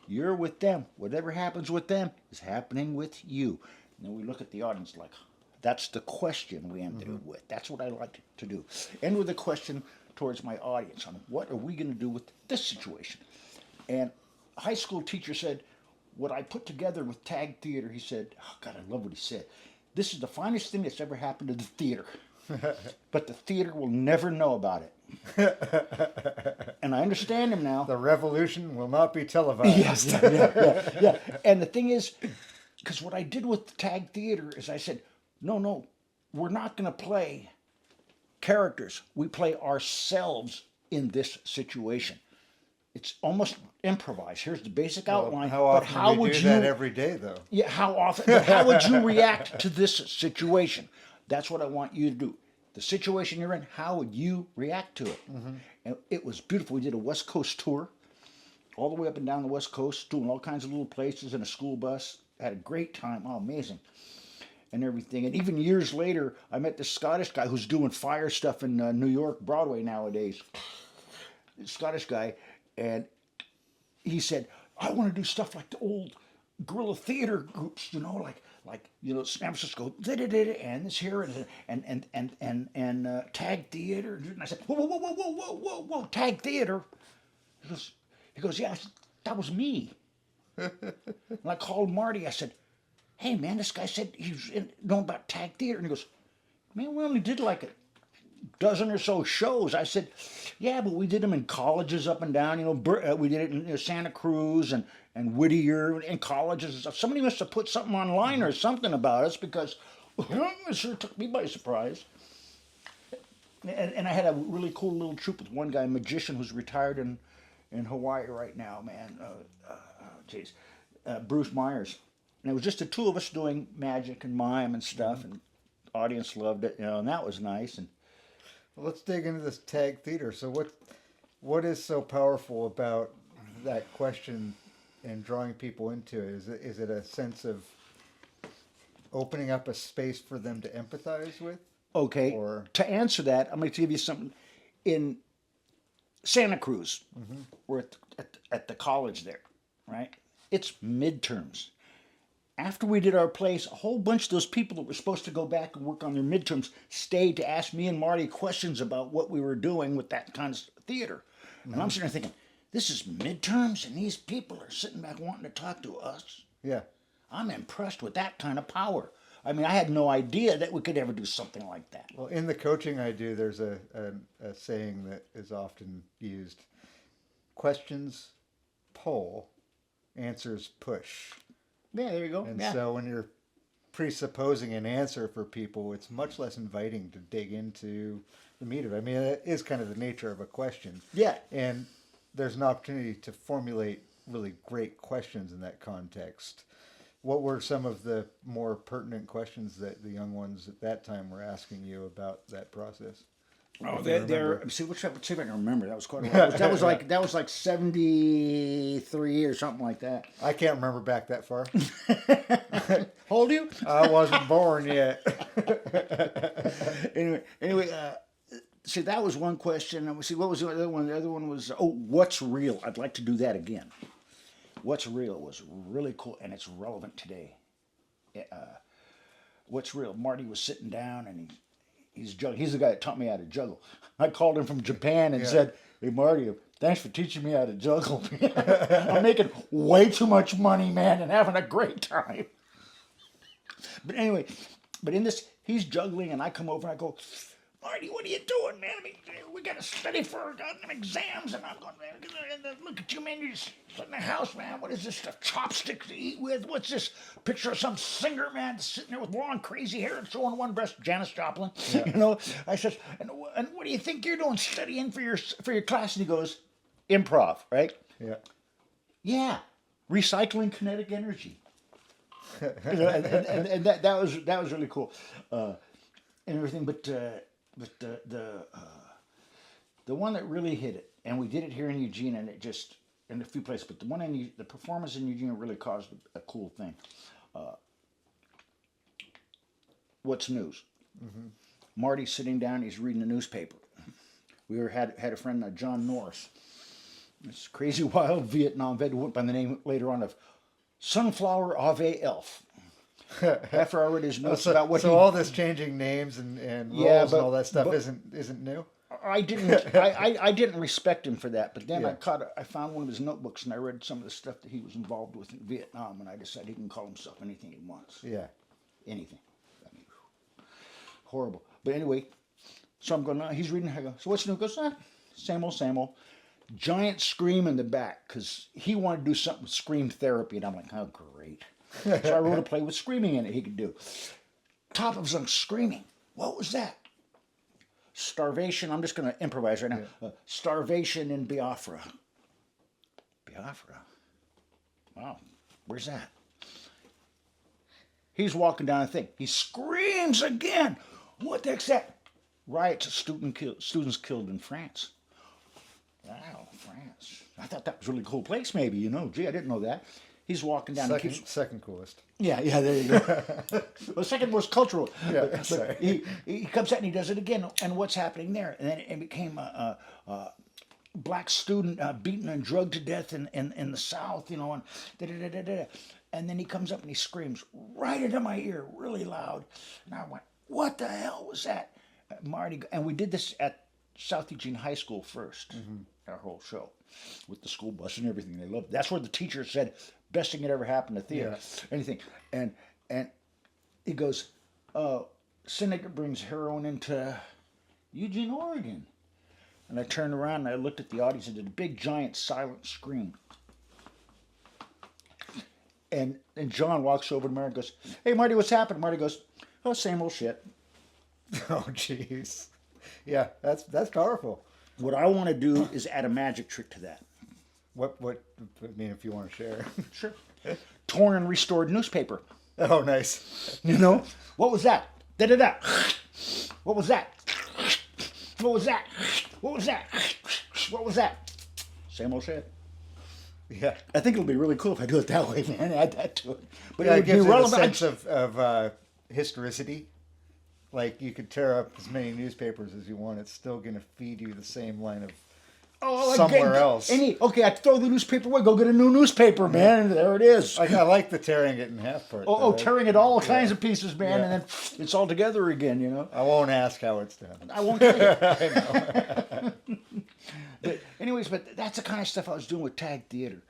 You're with them. Whatever happens with them is happening with you. And then we look at the audience like, that's the question we ended it with. That's what I like to do. End with a question towards my audience on what are we going to do with this situation. And a high school teacher said, what I put together with Tag Theater, he said, oh God, I love what he said. This is the finest thing that's ever happened to the theater. But the theater will never know about it. And I understand him now. The revolution will not be televised. Yes, yeah. And the thing is, because what I did with Tag Theater is I said, no, we're not going to play characters. We play ourselves in this situation. It's almost improvised. Here's the basic outline. How but often how do we would do you, that every day, though? Yeah, how often? But how would you react to this situation? That's what I want you to do. The situation you're in, how would you react to it? And it was beautiful. We did a West Coast tour, all the way up and down the West Coast, doing all kinds of little places in a school bus. Had a great time. Oh, amazing. And everything. And even years later, I met this Scottish guy who's doing fire stuff in New York Broadway nowadays. Scottish guy. And he said, I want to do stuff like the old guerrilla theater groups, San Francisco, and this here, and tag theater. And I said, whoa, tag theater. He goes, yeah, that was me. And I called Marty. I said, hey, man, this guy said he's knowing about tag theater. And he goes, man, we only did like a dozen or so shows. I said, yeah, but we did them in colleges up and down. We did it in Santa Cruz and Whittier and colleges and stuff. Somebody must have put something online or something about us because it sure took me by surprise. And I had a really cool little troupe with one guy, a magician who's retired in Hawaii right now, man. Bruce Myers. And it was just the two of us doing magic and mime and stuff, and the audience loved it, and that was nice. And Well, let's dig into this tag theater. So what is so powerful about that question and drawing people into it? Is it a sense of opening up a space for them to empathize with? Okay, Or to answer that, I'm going to give you something. In Santa Cruz, we're at the college there, right? It's midterms. After we did our plays, a whole bunch of those people that were supposed to go back and work on their midterms stayed to ask me and Marty questions about what we were doing with that kind of theater. And I'm sitting there thinking, this is midterms and these people are sitting back wanting to talk to us. yeah. I'm impressed with that kind of power. I mean, I had no idea that we could ever do something like that. Well, in the coaching I do, there's a saying that is often used: questions pull, answers push. Yeah, there you go. And yeah. so when you're presupposing an answer for people, it's much less inviting to dig into the meat of it. I mean, it is kind of the nature of a question. Yeah. And there's an opportunity to formulate really great questions in that context. What were some of the more pertinent questions that the young ones at that time were asking you about that process? Oh, If you they're remember. see what see if I can remember. That was quite a while. That was like 73 or something like that. I can't remember back that far. Hold you? I wasn't born yet. Anyway, see that was one question. And see what was the other one? The other one was what's real? I'd like to do that again. What's real was really cool and it's relevant today. What's real? Marty was sitting down and he's juggling. He's the guy that taught me how to juggle. I called him from Japan and said, "Hey Marty, thanks for teaching me how to juggle. I'm making way too much money, man, and having a great time." But anyway, in this, he's juggling, and I come over and I go, "Marty, what are you doing, man? I mean, we got to study for our goddamn exams." And I'm going, "Man, look at you, man. You're just sitting in the house, man. What is this stuff? Chopsticks to eat with? What's this picture of some singer, man, sitting there with long, crazy hair and showing one breast, Janis Joplin?" Yeah. I said, and what do you think you're doing studying for your class? And he goes, "Improv, right?" Yeah. Yeah, recycling kinetic energy. And that was really cool, and everything. But the one that really hit it, and we did it here in Eugene, and it just in a few places. But the performance in Eugene really caused a cool thing. What's news? Marty's sitting down. He's reading the newspaper. We had a friend, John Norris. This crazy wild Vietnam vet who went by the name later on of Sunflower Ave Elf. After I read his notes about what all this changing names and roles and all that stuff isn't new. I didn't respect him for that, but then Yeah. I found one of his notebooks and I read some of the stuff that he was involved with in Vietnam, and I decided he can call himself anything he wants. Yeah. Anything. I mean, horrible. But anyway, so I'm going. He's reading. I go, "So what's new?" He goes, "Same old, same old." Giant scream in the back because he wanted to do something with scream therapy, and I'm like, "Oh, great." So I wrote a play with screaming in it he could do. top of his lungs, screaming. What was that? Starvation. I'm just going to improvise right now. Starvation in Biafra. Biafra? Wow. Where's that? He's walking down the thing. He screams again. What the heck's that? Riots, students killed in France. Wow, France. I thought that was a really cool place, maybe, you know. Gee, I didn't know that. He's walking down. Second coolest. Yeah, there you go. Well, second most cultural. Yeah, but sorry. he comes out and he does it again. And what's happening there? And then it became a black student beaten and drugged to death in the South, you know, and da-da-da-da-da. And then he comes up and he screams right into my ear, really loud. And I went, what the hell was that? Marty, and we did this at South Eugene High School first, our whole show, with the school bus and everything. They loved it. That's where the teacher said, best thing that ever happened to theater, anything. And he goes, syndicate brings heroin into Eugene, Oregon. And I turned around and I looked at the audience and did a big, giant, silent scream. And John walks over to Marty and goes, hey, Marty, what's happening? Marty goes, oh, same old shit. Oh, jeez. Yeah, that's powerful. What I want to do is add a magic trick to that. What? I mean, if you want to share. Sure. Torn and restored newspaper. Oh, nice. You know? What was that? Da-da-da. What was that? What was that? What was that? What was that? Same old shit. Yeah. I think it'll be really cool if I do it that way, man. Add that to it. But Yeah, it it would be gives it a relevant. sense of historicity. Like, you could tear up as many newspapers as you want. It's still going to feed you the same line of somewhere else. Okay, I throw the newspaper away. Go get a new newspaper, man. And there it is. I like the tearing it in half part. Tearing it all kinds of pieces, man, and then it's all together again, you know. I won't ask how it's done. I won't tell you. But anyways, that's the kind of stuff I was doing with tag theater.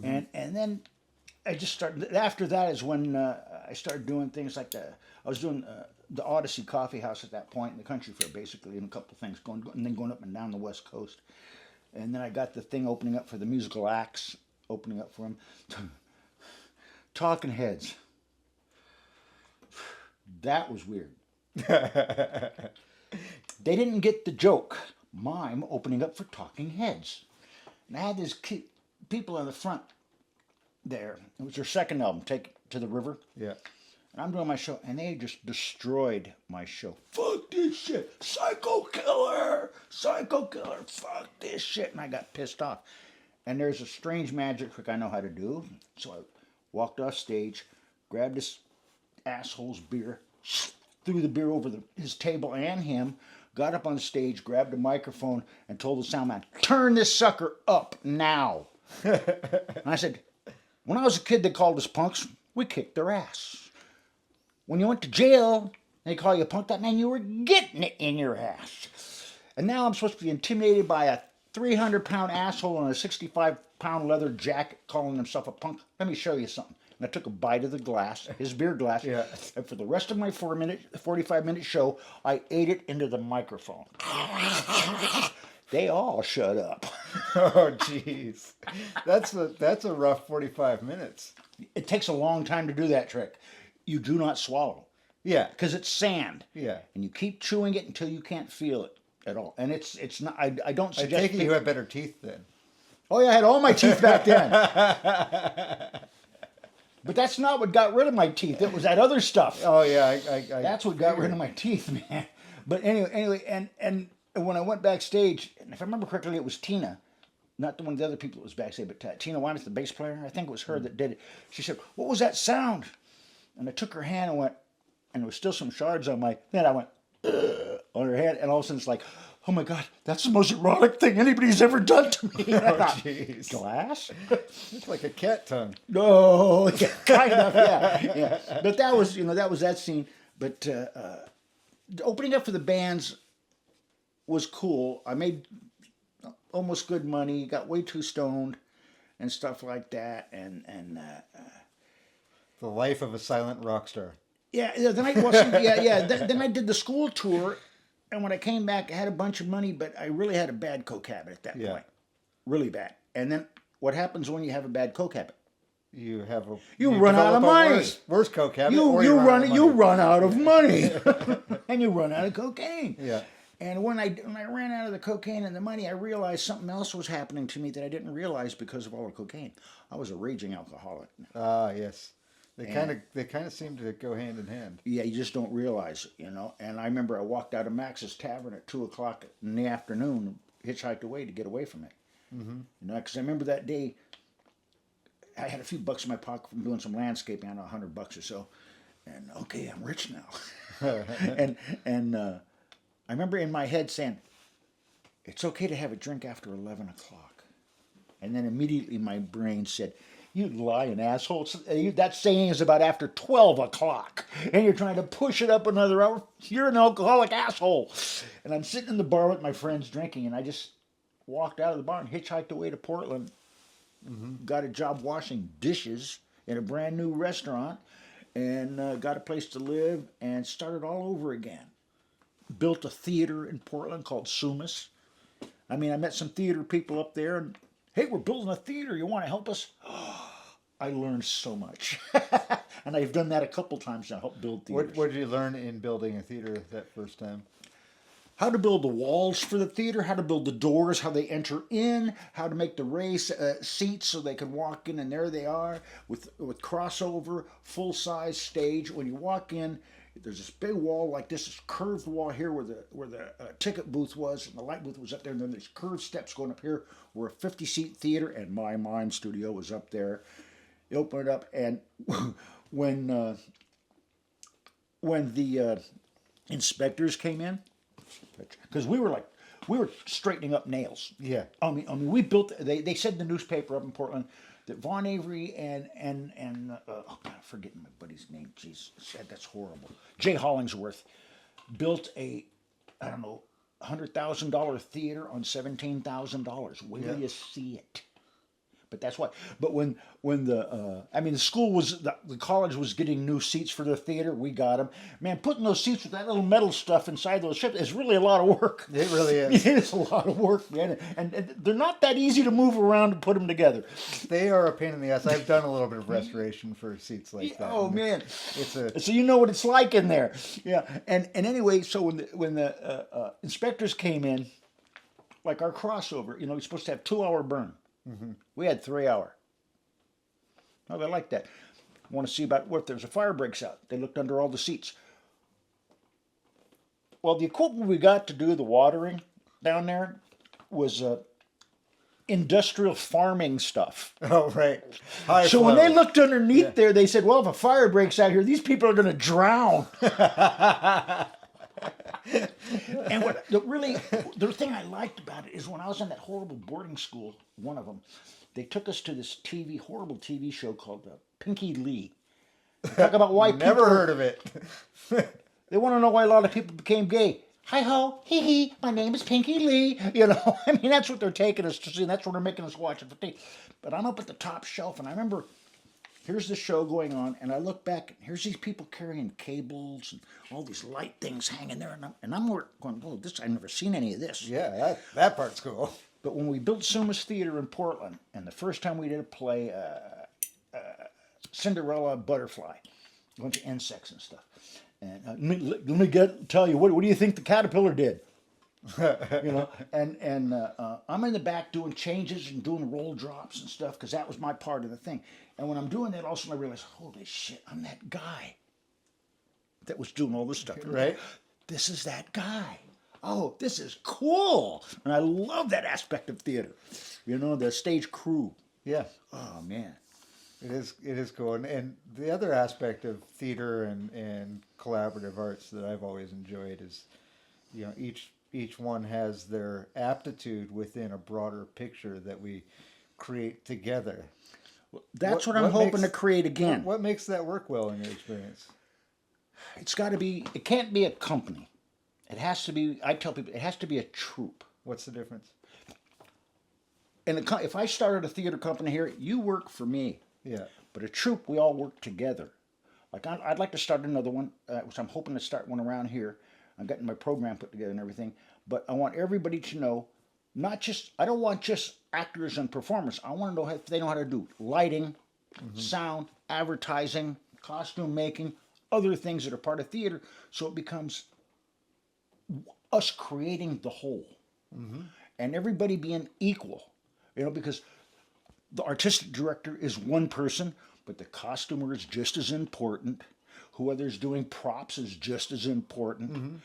And then I just started, after that is when I started doing things like I was doing the Odyssey Coffee House at that point in the country fair, basically, and a couple of things and then going up and down the West Coast. And then I got the thing opening up for the musical acts, opening up for them. Talking Heads. That was weird. They didn't get the joke. Mime opening up for Talking Heads. And I had these people in the front there. It was their second album, Take It to the River. Yeah. And I'm doing my show, and they just destroyed my show. Fuck this shit. Psycho killer. Psycho killer. Fuck this shit. And I got pissed off. And there's a strange magic trick I know how to do. So I walked off stage, grabbed this asshole's beer, threw the beer over his table and him, got up on stage, grabbed a microphone, and told the sound man, turn this sucker up now. And I said, when I was a kid, they called us punks. We kicked their ass. When you went to jail, they call you a punk, that meant you were getting it in your ass. And now I'm supposed to be intimidated by a 300-pound asshole in a 65-pound leather jacket calling himself a punk. Let me show you something. And I took a bite of the glass, his beer glass, and for the rest of my 45-minute show, I ate it into the microphone. They all shut up. Oh, jeez. That's a rough 45 minutes. It takes a long time to do that trick. You do not swallow. Yeah. Because it's sand. Yeah. And you keep chewing it until you can't feel it at all. And it's not, I don't I suggest... take it you have better teeth then. Oh yeah, I had all my teeth back then. But that's not what got rid of my teeth. It was that other stuff. Oh yeah, That's what got rid of my teeth, man. But anyway, and when I went backstage, and if I remember correctly, it was Tina, not the one of the other people that was backstage, but Tina Wyman, the bass player. I think it was her that did it. She said, "What was that sound?" And I took her hand and went, and there was still some shards on my. Then I went on her hand, and all of a sudden it's like, "Oh my God, that's the most erotic thing anybody's ever done to me." And I thought, jeez. Glass? It's like a cat tongue. No, yeah, kind of, yeah. But that was, that scene. But opening up for the bands was cool. I made almost good money. Got way too stoned and stuff like that. And The life of a silent rock star. yeah. Then Then I did the school tour, and when I came back, I had a bunch of money, but I really had a bad coke habit at that point, really bad. And then what happens when you have a bad coke habit? you have a You run out of develop a money. Worse coke habit. You or you run out of you money. run out of money, and you run out of cocaine. Yeah. And when I ran out of the cocaine and the money, I realized something else was happening to me that I didn't realize because of all the cocaine. I was a raging alcoholic. Ah, yes. They kind of seem to go hand in hand. Yeah, you just don't realize it, And I remember I walked out of Max's Tavern at 2:00 in the afternoon, hitchhiked away to get away from it. Mm-hmm. Because I remember that day, I had a few bucks in my pocket from doing some landscaping, I don't know, $100 or so, and okay, I'm rich now. and I remember in my head saying, "It's okay to have a drink after 11 o'clock," and then immediately my brain said, "You lying asshole! That saying is about after 12 o'clock, and you're trying to push it up another hour. You're an alcoholic asshole." And I'm sitting in the bar with my friends drinking, and I just walked out of the bar and hitchhiked away to Portland. Got a job washing dishes in a brand new restaurant, and got a place to live, and started all over again. Built a theater in Portland called Sumas. I mean, I met some theater people up there, and hey, we're building a theater. You want to help us? I learned so much, and I've done that a couple times now. Help build theaters. What did you learn in building a theater that first time? How to build the walls for the theater, how to build the doors, how they enter in, how to make the race seats so they can walk in, and there they are with crossover, full size stage. When you walk in, there's this big wall like this curved wall here where the ticket booth was, and the light booth was up there, and then there's curved steps going up here. We're a 50-seat theater, and my Mime studio was up there. You open it up, and when the inspectors came in, because we were straightening up nails. Yeah. I mean, we built. They said in the newspaper up in Portland that Vaughn Avery and oh God, I'm forgetting my buddy's name. Jeez, that's horrible. Jay Hollingsworth built a, I don't know, $100,000 theater on $17,000. Where do you see it? But that's why. But when the school was the college was getting new seats for the theater, we got them. Man, putting those seats with that little metal stuff inside those ships is really a lot of work. It really is. It's a lot of work, man, and they're not that easy to move around and put them together. They are a pain in the ass. I've done a little bit of restoration for seats like that. Oh man, it's so you know what it's like in there. Yeah, and anyway, so when the inspectors came in, like our crossover, you're supposed to have 2-hour burn. Mm-hmm. We had 3-hour. Oh, they like that. Want to see about what if there's a fire breaks out. They looked under all the seats. Well, the equipment we got to do the watering down there was industrial farming stuff. Oh, right. So when they looked underneath there, they said, well, if a fire breaks out here, these people are going to drown. And the thing I liked about it is when I was in that horrible boarding school, one of them, they took us to this horrible TV show called Pinky Lee. They talk about why Never heard of it. They want to know why a lot of people became gay. Hi ho, hee hee, my name is Pinky Lee. I mean, that's what they're taking us to see, and that's what they're making us watch it for tea. But I'm up at the top shelf, and I remember here's the show going on, and I look back, and here's these people carrying cables and all these light things hanging there, and I'm going, oh, I've never seen any of this. Yeah, that part's cool. But when we built Sumas Theater in Portland, and the first time we did a play, Cinderella Butterfly, a bunch of insects and stuff, and let me tell you, what do you think the caterpillar did? And I'm in the back doing changes and doing roll drops and stuff because that was my part of the thing. And when I'm doing that, all of a sudden I realize, holy shit, I'm that guy that was doing all this stuff. Right. This is that guy. Oh, this is cool. And I love that aspect of theater. The stage crew. Yeah. Oh, man. It is cool. And the other aspect of theater and collaborative arts that I've always enjoyed is, each one has their aptitude within a broader picture that we create together. That's what I'm hoping to create again. What makes that work well in your experience? It can't be a company. It has to be, I tell people, it has to be a troupe. What's the difference? And if I started a theater company here, you work for me. Yeah. But a troupe, we all work together. Like I'd like to start another one, which I'm hoping to start one around here. I'm getting my program put together and everything. But I want everybody to know, I don't want just actors and performers. I want to know if they know how to do lighting, sound, advertising, costume making, other things that are part of theater. So it becomes us creating the whole, and everybody being equal. Because the artistic director is one person, but the costumer is just as important. Whoever's doing props is just as important.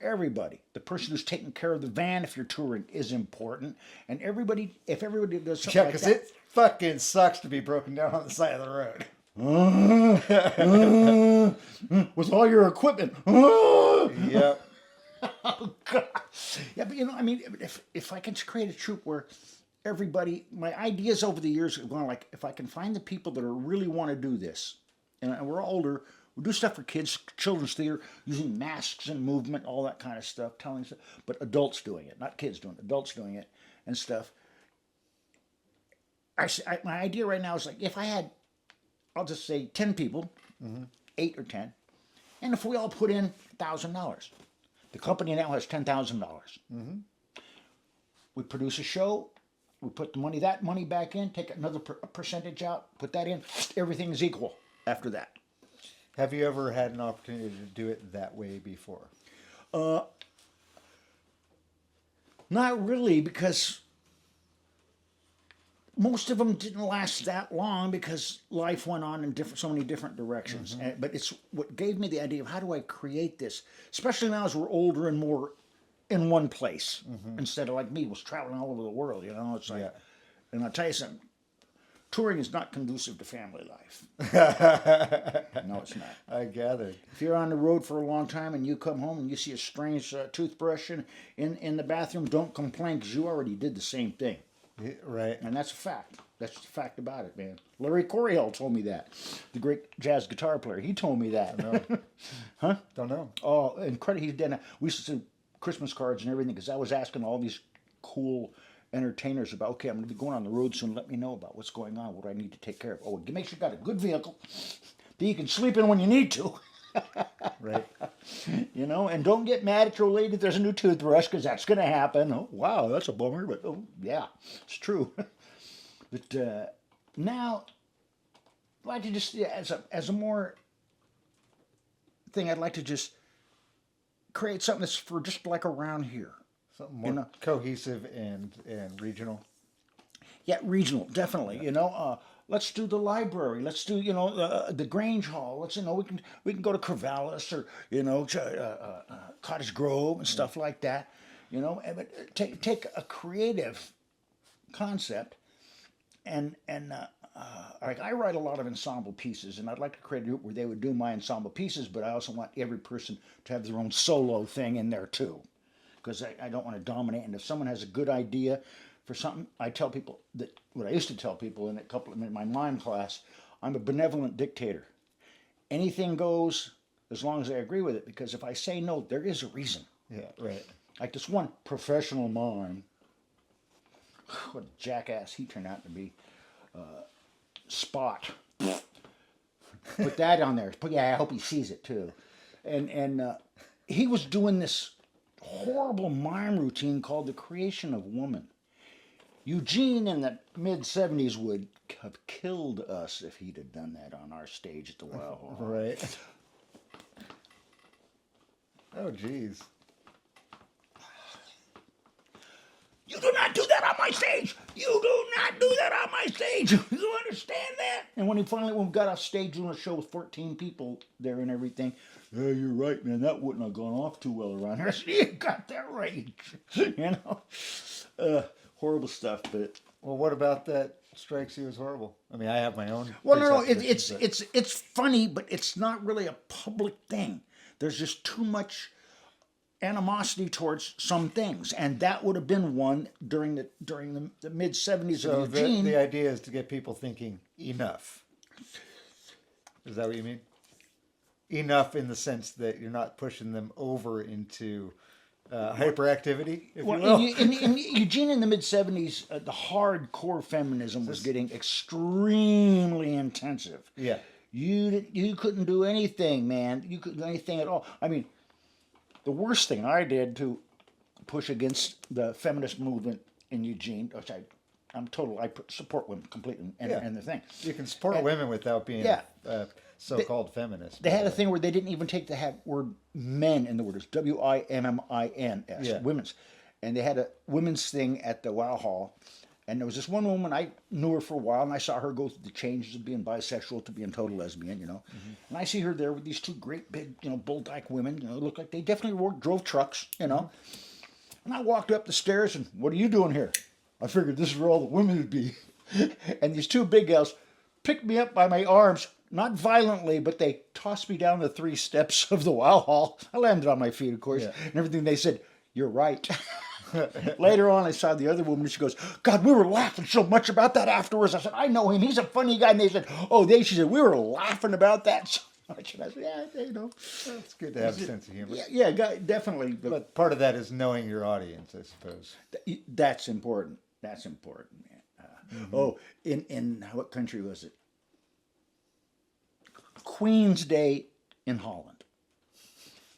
Everybody. The person who's taking care of the van, if you're touring, is important. And everybody, if everybody does something Yeah, like because that, it fucking sucks to be broken down on the side of the road. with all your equipment. Yep. Oh God. Yeah, but if I can create a troupe where everybody, my ideas over the years have gone like, if I can find the people that are really want to do this, and we're older, we do stuff for kids, children's theater, using masks and movement, all that kind of stuff, telling stuff, but adults doing it, not kids doing it, adults doing it and stuff. My idea right now is like, if I had, I'll just say 10 people, 8 or 10, and if we all put in $1,000, the company now has $10,000. We produce a show, we put that money back in, take another percentage out, put that in, everything is equal after that. Have you ever had an opportunity to do it that way before? Not really, because most of them didn't last that long because life went on in so many different directions. But it's what gave me the idea of how do I create this, especially now as we're older and more in one place instead of like me was traveling all over the world. It's like, and I'll tell you something. Touring is not conducive to family life. No, it's not. I gathered. If you're on the road for a long time and you come home and you see a strange toothbrush in the bathroom, don't complain because you already did the same thing. Yeah, right. And that's a fact. That's the fact about it, man. Larry Coryell told me that. The great jazz guitar player. He told me that. Huh? Don't know. Oh, incredible. He did. We used to send Christmas cards and everything because I was asking all these cool entertainers about, okay, I'm going to be going on the road soon. Let me know about what's going on, what I need to take care of. Oh, make sure you got a good vehicle that you can sleep in when you need to. Right. And don't get mad at your lady if there's a new toothbrush because that's going to happen. Oh, wow, that's a bummer, but oh, yeah, it's true. But now, I'd like to just, as a more thing, I'd like to just create something that's for just like around here. Something more cohesive and regional. Yeah, regional, definitely. Let's do the library. Let's do the Grange Hall. Let's we can go to Corvallis or Cottage Grove and stuff like that. But take a creative concept and like I write a lot of ensemble pieces, and I'd like to create a group where they would do my ensemble pieces, but I also want every person to have their own solo thing in there too. Because I don't want to dominate. And if someone has a good idea for something, I tell people that what I used to tell people in my Mime class, I'm a benevolent dictator. Anything goes as long as I agree with it. Because if I say no, there is a reason. Yeah, right. Like this one professional mime, what a jackass he turned out to be. Spot. Put that on there. I hope he sees it too. And he was doing this horrible mime routine called The Creation of Woman. Eugene in the mid-'70s would have killed us if he'd have done that on our stage at the Wild Hall. Right. Oh, jeez. You do not do that on my stage! You do not do that on my stage! You understand that? And when we got off stage doing a show with 14 people there and everything, yeah, you're right, man, that wouldn't have gone off too well around here. I said, you got that right. Horrible stuff, but... Well, what about that strikes you as horrible? I mean, I have my own... Well, no, it's funny, but it's not really a public thing. There's just too much animosity towards some things, and that would have been one during the mid-'70s So of Eugene. the idea is to get people thinking enough. Is that what you mean? Enough in the sense that you're not pushing them over into hyperactivity, if you will. In Eugene in the mid-'70s, the hardcore feminism was getting extremely intensive. Yeah. You couldn't do anything, man. You couldn't do anything at all. I mean, the worst thing I did to push against the feminist movement in Eugene, which I support women completely and, Yeah. and the thing. You can support And- women without being Yeah. so-called feminist. They had a thing where they didn't even take the word men in the word. It's WIMMINS, Yeah. women's. And they had a women's thing at the Wow Hall. And there was this one woman, I knew her for a while, and I saw her go through the changes of being bisexual to being total lesbian, And I see her there with these two great big, bull dyke women, look like they definitely drove trucks, And I walked up the stairs and, what are you doing here? I figured this is where all the women would be. And these two big gals picked me up by my arms, not violently, but they tossed me down the 3 steps of the Wow Hall. I landed on my feet, of course, and everything. They said, you're right. Later on, I saw the other woman, and she goes, God, we were laughing so much about that afterwards. I said, I know him. He's a funny guy. And they said, she said, we were laughing about that so much. And I said, yeah, It's good to have a sense of humor. Yeah, definitely. But part of that is knowing your audience, I suppose. That's important. That's important, man. In what country was it? Queen's Day in Holland.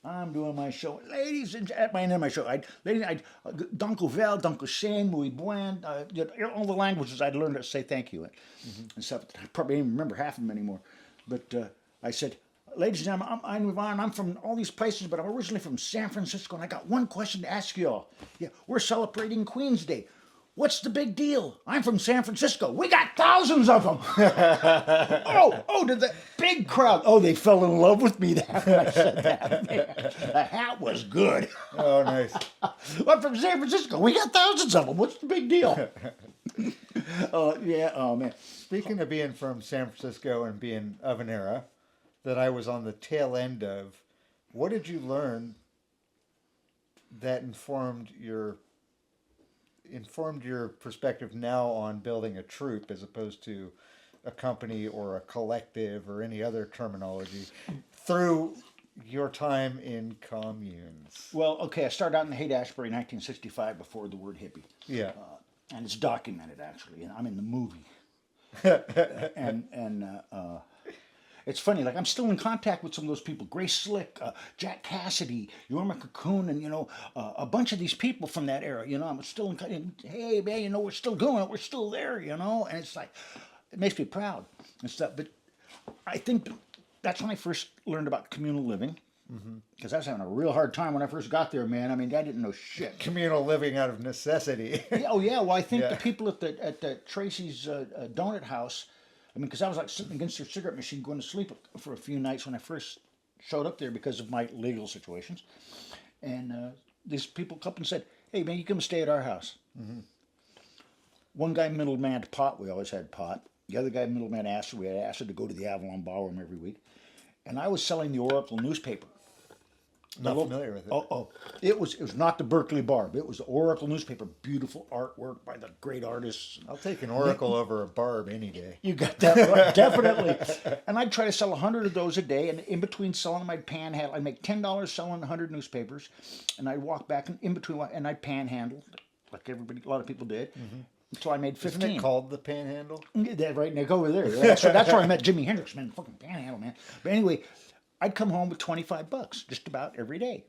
I'm doing my show, ladies, and at my end of my show, Dank u wel, dank u schön, muy buen, all the languages I'd learned to say thank you and stuff. I probably don't even remember half of them anymore. But I said, ladies and gentlemen, I'm Vaughn. I'm from all these places, but I'm originally from San Francisco, and I got one question to ask you all. Yeah, we're celebrating Queen's Day. What's the big deal? I'm from San Francisco. We got thousands of them. Did the big crowd. Oh, they fell in love with me after I said that. Man, the hat was good. Oh, nice. I'm from San Francisco. We got thousands of them. What's the big deal? Oh, man. Speaking of being from San Francisco and being of an era that I was on the tail end of, what did you learn that informed your perspective now on building a troupe as opposed to a company or a collective or any other terminology through your time in communes? Well, okay, I started out in Haight-Ashbury in 1965 before the word hippie. Yeah. And it's documented, actually, and I'm in the movie. It's funny, like I'm still in contact with some of those people. Grace Slick, Jack Cassidy, Yorma Cocoon, and, a bunch of these people from that era, I'm still in contact. Hey, man, we're still doing it. We're still there, and it's like, it makes me proud and stuff. But I think that's when I first learned about communal living. Because I was having a real hard time when I first got there, man. I mean, I didn't know shit. Communal living out of necessity. Oh, yeah. Well, I think the people at the Tracy's Donut House, because I was like sitting against their cigarette machine going to sleep for a few nights when I first showed up there because of my legal situations. And these people come up and said, hey, man, you come stay at our house. One guy middlemanned pot. We always had pot. The other guy middleman acid. We had acid to go to the Avalon Ballroom every week. And I was selling the Oracle newspaper. Not familiar with it. It was not the Berkeley Barb. It was the Oracle newspaper. Beautiful artwork by the great artists. I'll take an Oracle over a Barb any day. You got that right, definitely. And I'd try to sell 100 of those a day, and in between selling them, I'd panhandle. I'd make $10 selling 100 newspapers, and I'd walk back in between, and I'd panhandle, like a lot of people did, until I made 15. Isn't it called the Panhandle? That right, now go over there. That's where I met Jimi Hendrix, man. Fucking panhandle, man. But anyway, I'd come home with $25 just about every day.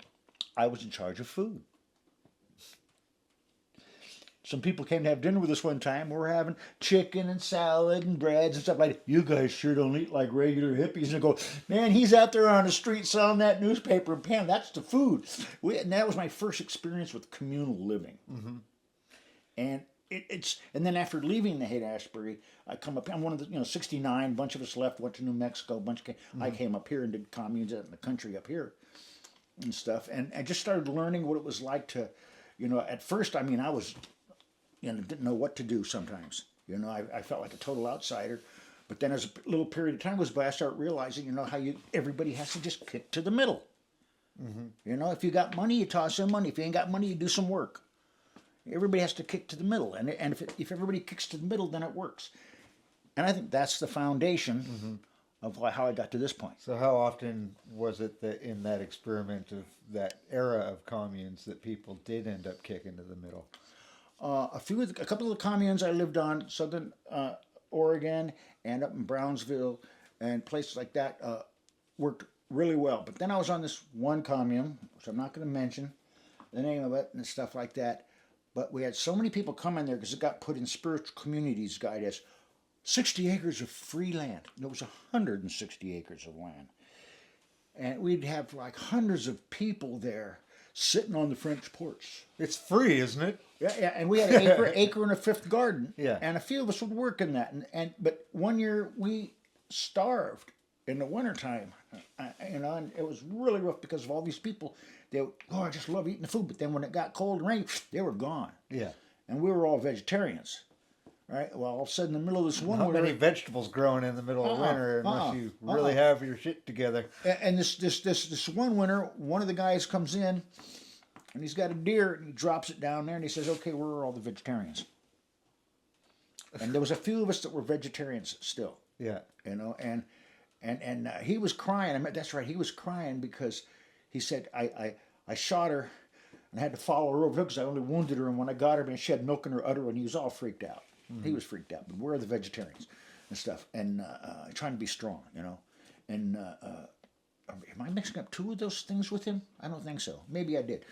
I was in charge of food. Some people came to have dinner with us one time. We were having chicken and salad and breads and stuff like that. You guys sure don't eat like regular hippies. And I go, man, he's out there on the street selling that newspaper and pan. That's the food. And that was my first experience with communal living. And and then after leaving the Haight-Ashbury, I come up. I'm one of the 69. A bunch of us left, went to New Mexico. I came up here and did communes out in the country up here and stuff. And I just started learning what it was like to, at first, I was, didn't know what to do sometimes. I felt like a total outsider. But then as a little period of time goes by, I start realizing, how everybody has to just kick to the middle. If you got money, you toss some money. If you ain't got money, you do some work. Everybody has to kick to the middle, and if everybody kicks to the middle, then it works. And I think that's the foundation of how I got to this point. So how often was it that in that experiment of that era of communes that people did end up kicking to the middle? A couple of the communes I lived on, southern Oregon and up in Brownsville and places like that, worked really well. But then I was on this one commune, which I'm not going to mention the name of it and stuff like that. But we had so many people come in there because it got put in Spiritual Communities Guide as 60 acres of free land. There was 160 acres of land. And we'd have like hundreds of people there sitting on the French porch. It's free, isn't it? Yeah, and we had an acre and a fifth garden. Yeah. And a few of us would work in that. But one year we starved in the wintertime. And it was really rough because of all these people. I just love eating the food. But then when it got cold and rainy, they were gone. Yeah. And we were all vegetarians. Right? Well, all of a sudden, in the middle of this one How winter, many vegetables growing in the middle of winter unless you really have your shit together? and this one winter, one of the guys comes in, and he's got a deer, and he drops it down there, and he says, "Okay, where are all the vegetarians?" And there was a few of us that were vegetarians still. Yeah. And he was crying. That's right, he was crying because he said, I shot her, and I had to follow her over because I only wounded her, and when I got her, man, she had milk in her udder, and he was all freaked out. He was freaked out. But where are the vegetarians and stuff? And trying to be strong, And am I mixing up two of those things with him? I don't think so. Maybe I did.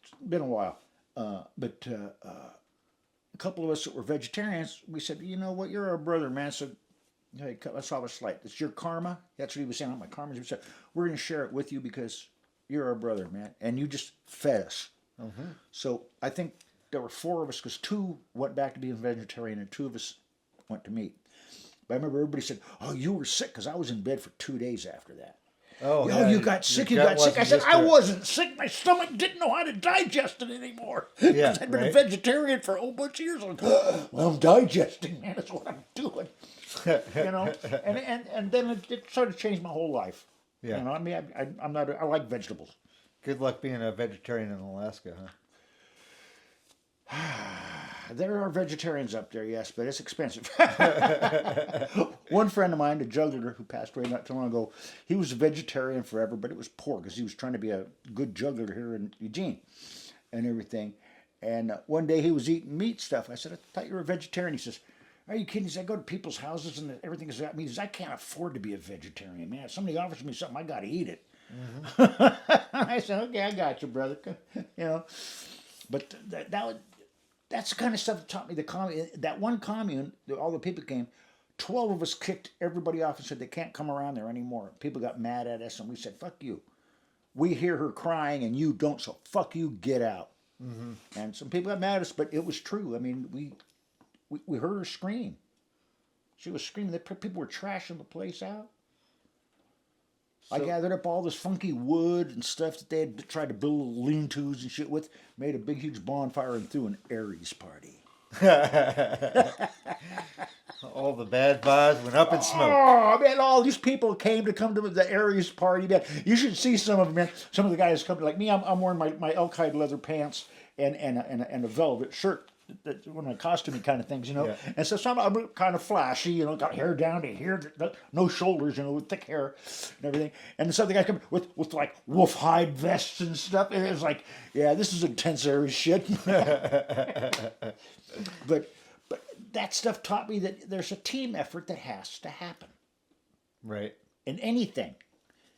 It's been a while. But a couple of us that were vegetarians, we said, you know what, you're our brother, man. So hey, let's have a slight. It's your karma. That's what he was saying. My karma. He said, we're going to share it with you because you're our brother, man. And you just fed us. Mm-hmm. So I think there were four of us because two went back to being vegetarian and two of us went to meat. But I remember everybody said, "Oh, you were sick," because I was in bed for 2 days after that. Oh, yeah, you got sick. You got sick. I said, I wasn't sick. My stomach didn't know how to digest it anymore. Yeah, I'd been a vegetarian for a whole bunch of years. I'm like, well, I'm digesting, man. That's what I'm doing. And then it started to change my whole life. Yeah. I mean, I'm not. I like vegetables. Good luck being a vegetarian in Alaska, huh? There are vegetarians up there, yes, but it's expensive. One friend of mine, a juggler who passed away not too long ago, he was a vegetarian forever, but it was poor because he was trying to be a good juggler here in Eugene and everything. And one day he was eating meat stuff. I said, I thought you were a vegetarian. He says, are you kidding? He said, I go to people's houses and everything is that. He says, I can't afford to be a vegetarian, man. If somebody offers me something, I got to eat it. Mm-hmm. I said, okay, I got you, brother. But that's the kind of stuff that taught me that one commune, all the people came, 12 of us kicked everybody off and said they can't come around there anymore. People got mad at us and we said, fuck you. We hear her crying and you don't, so fuck you, get out. Mm-hmm. And some people got mad at us, but it was true. I mean, we heard her scream. She was screaming. People were trashing the place out. So, I gathered up all this funky wood and stuff that they had tried to build lean-tos and shit with, made a big, huge bonfire, and threw an Aries party. All the bad vibes went up in smoke. Oh, man, all these people came to the Aries party, man. You should see some of them, man. Some of the guys come, like me, I'm wearing my elk hide leather pants and a velvet shirt. That's one of my costumey kind of things, Yeah. And so some I'm kind of flashy, got hair down to here, no shoulders, with thick hair and everything. And some of the guys come with like wolf hide vests and stuff. And it was like, yeah, this is intense Aries shit. But that stuff taught me that there's a team effort that has to happen. Right. In anything.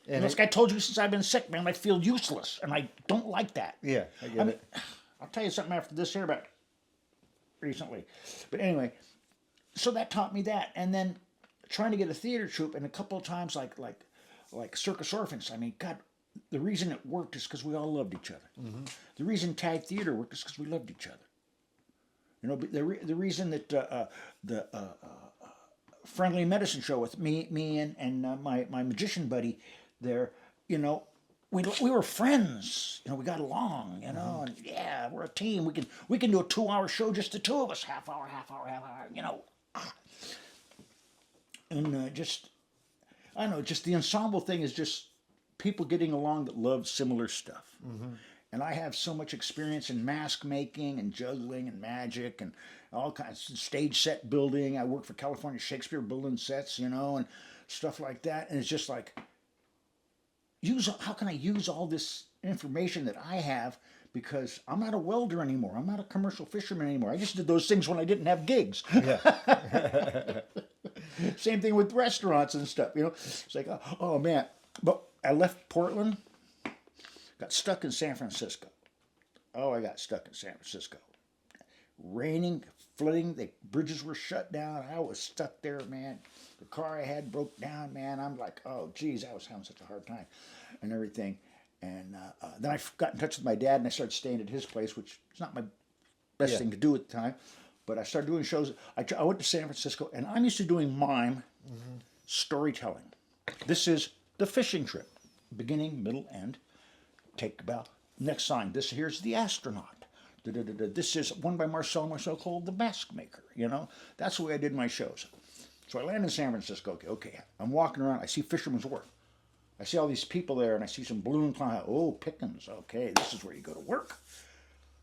And this guy told you since I've been sick, man, I feel useless. And I don't like that. Yeah, I get it. I'll tell you something after this here about recently. But anyway, so that taught me that. And then trying to get a theater troupe, and a couple of times like Circus Orphans. I mean, God, the reason it worked is because we all loved each other. Mm-hmm. The reason Tag Theater worked is because we loved each other. The reason that the Friendly Medicine Show with me and my magician buddy there, we were friends. We got along. And yeah, we're a team. We can do a 2-hour show, just the two of us, half hour. And just I don't know, just the ensemble thing is just people getting along that love similar stuff. Mm-hmm. And I have so much experience in mask making and juggling and magic and all kinds of stage set building. I work for California Shakespeare building sets, and stuff like that. And it's just like, how can I use all this information that I have? Because I'm not a welder anymore. I'm not a commercial fisherman anymore. I just did those things when I didn't have gigs. Yeah. Same thing with restaurants and stuff. It's like, oh man. But I left Portland. Got stuck in San Francisco. Oh, I got stuck in San Francisco. raining, flooding. The bridges were shut down. I was stuck there, man. The car I had broke down, man. I'm like, oh, geez, I was having such a hard time and everything. And then I got in touch with my dad, and I started staying at his place, which is not my best thing to do at the time. But I started doing shows. I went to San Francisco, and I'm used to doing mime storytelling. This is the fishing trip, beginning, middle, end. Take about next sign. Here's the astronaut. This is one by Marcel called The Mask Maker. You know, that's the way I did my shows. So I land in San Francisco. Okay, I'm walking around. I see Fisherman's Wharf. I see all these people there, and I see some balloon clown. Oh, Pickens. Okay, this is where you go to work.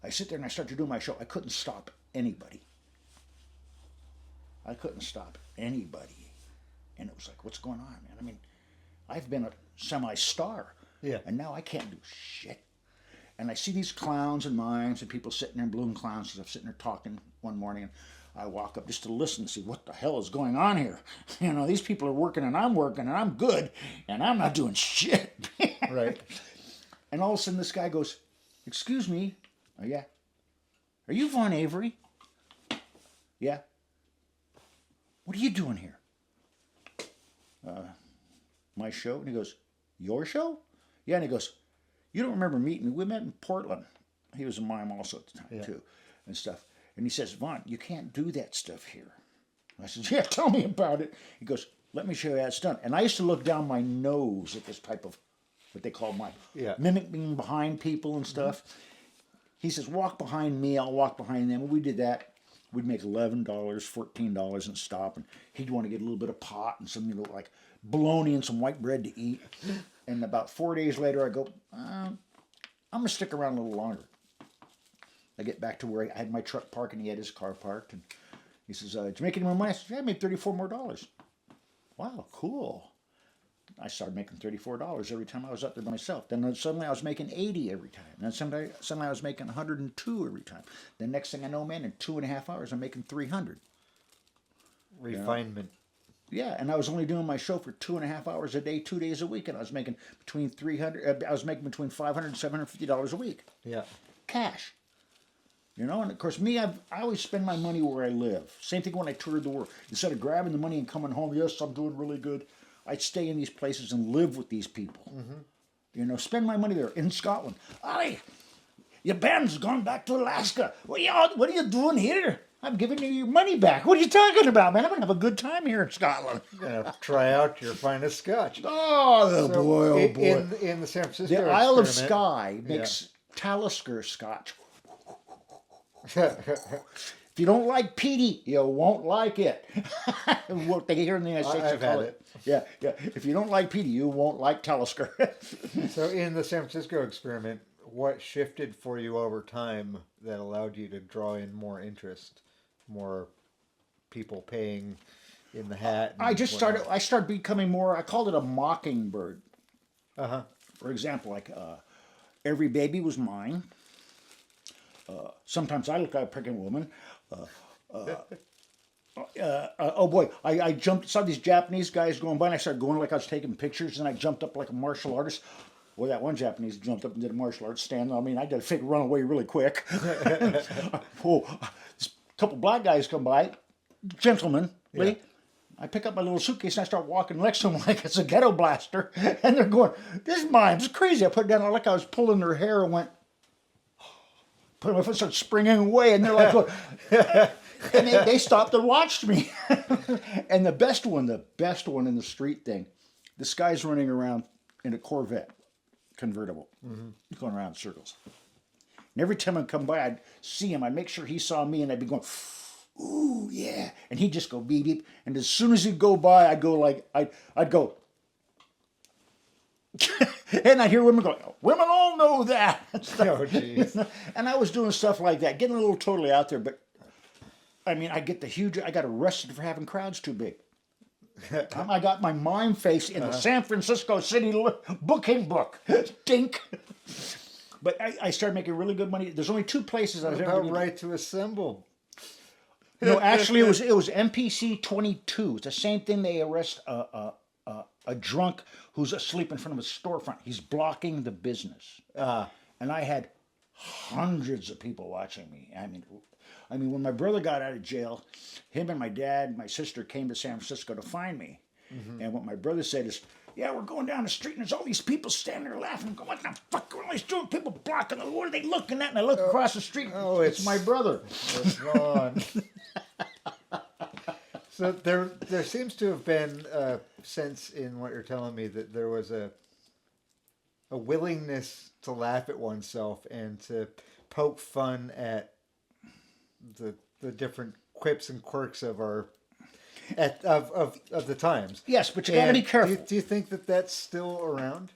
I sit there and I start to do my show. I couldn't stop anybody. I couldn't stop anybody. And it was like, what's going on, man? I mean, I've been a semi-star. Yeah. And now I can't do shit. And I see these clowns and mimes and people sitting there, balloon clowns, and I'm sitting there talking one morning, and I walk up just to listen to see what the hell is going on here. You know, these people are working and I'm good, and I'm not doing shit. Right. And all of a sudden this guy goes, excuse me. Oh, yeah. Are you Vaughn Avery? Yeah. What are you doing here? My show. And he goes, your show? Yeah. And he goes, you don't remember meeting me. We met in Portland. He was a mime also at the time, too, and stuff. And he says, Vaughn, you can't do that stuff here. I said, yeah, tell me about it. He goes, let me show you how it's done. And I used to look down my nose at this type of, what they call mime, mimicking behind people and stuff. He says, walk behind me, I'll walk behind them. And we did that. We'd make $11, $14 and stop. And he'd want to get a little bit of pot and some, like bologna and some white bread to eat. And about 4 days later, I go, I'm going to stick around a little longer. I get back to where I had my truck parked, and he had his car parked. And he says, did you make any more money? I said, yeah, I made $34 more. Wow, cool. I started making $34 every time I was up there by myself. Then suddenly I was making $80 every time. Then suddenly I was making $102 every time. Then next thing I know, man, in 2.5 hours, I'm making $300. Refinement. Yeah, and I was only doing my show for 2.5 hours a day, 2 days a week, and I was making between $500 and $750 a week. Yeah. Cash. You know, and of course me, I always spend my money where I live. Same thing when I toured the world. Instead of grabbing the money and coming home, yes, I'm doing really good, I'd stay in these places and live with these people. Mm-hmm. You know, spend my money there. In Scotland, Ollie, your band's gone back to Alaska. What are you doing here? I'm giving you your money back. What are you talking about, man? I'm going to have a good time here in Scotland. You're going to try out your finest scotch. Oh, So boy, oh, boy. In the San Francisco The Isle of experiment- Skye makes Talisker scotch. If you don't like peaty, you won't like it. What they hear in the United States, I've they call had it. Yeah. If you don't like peaty, you won't like Talisker. So in the San Francisco experiment, what shifted for you over time that allowed you to draw in more interest, more people paying in the hat? I started becoming more, I called it a mockingbird. Uh-huh. For example, like Every Baby Was Mine. Sometimes I look like a pregnant woman. Oh boy, I saw these Japanese guys going by, and I started going like I was taking pictures, and I jumped up like a martial artist. Well, that one Japanese jumped up and did a martial arts stand. I mean, I did a fake run away really quick. Oh, a couple black guys come by, gentlemen, Yeah. I pick up my little suitcase and I start walking next to them like it's a ghetto blaster, and they're going, "This mime's crazy." I put it down like I was pulling their hair and went. Put my foot, started springing away, and they're like, "Look," and they stopped and watched me. And the best one in the street thing, this guy's running around in a Corvette convertible, going around in circles. And every time I'd come by, I'd see him. I'd make sure he saw me, and I'd be going, "Ooh, yeah!" And he'd just go beep beep. And as soon as he'd go by, I'd go like I'd go. And I'd hear women go, "Women all know that." Oh, jeez. And I was doing stuff like that, getting a little totally out there. But I mean, I got arrested for having crowds too big. I got my mime face in the San Francisco City booking book. Dink. But I started making really good money. There's only two places I've ever About been. right to assemble. No, actually, it was MPC 22. It's the same thing. They arrest a drunk who's asleep in front of a storefront. He's blocking the business. And I had hundreds of people watching me. I mean, when my brother got out of jail, him and my dad, and my sister came to San Francisco to find me. And what my brother said is, yeah, we're going down the street and there's all these people standing there laughing. Going, what the fuck are all these doing? People blocking them. What are they looking at? And I look across the street. Oh, it's my brother. It's Vaughn. So there seems to have been a sense in what you're telling me that there was a willingness to laugh at oneself and to poke fun at the different quips and quirks of our of the times. Yes, but you got to be careful. Do you think that that's still around?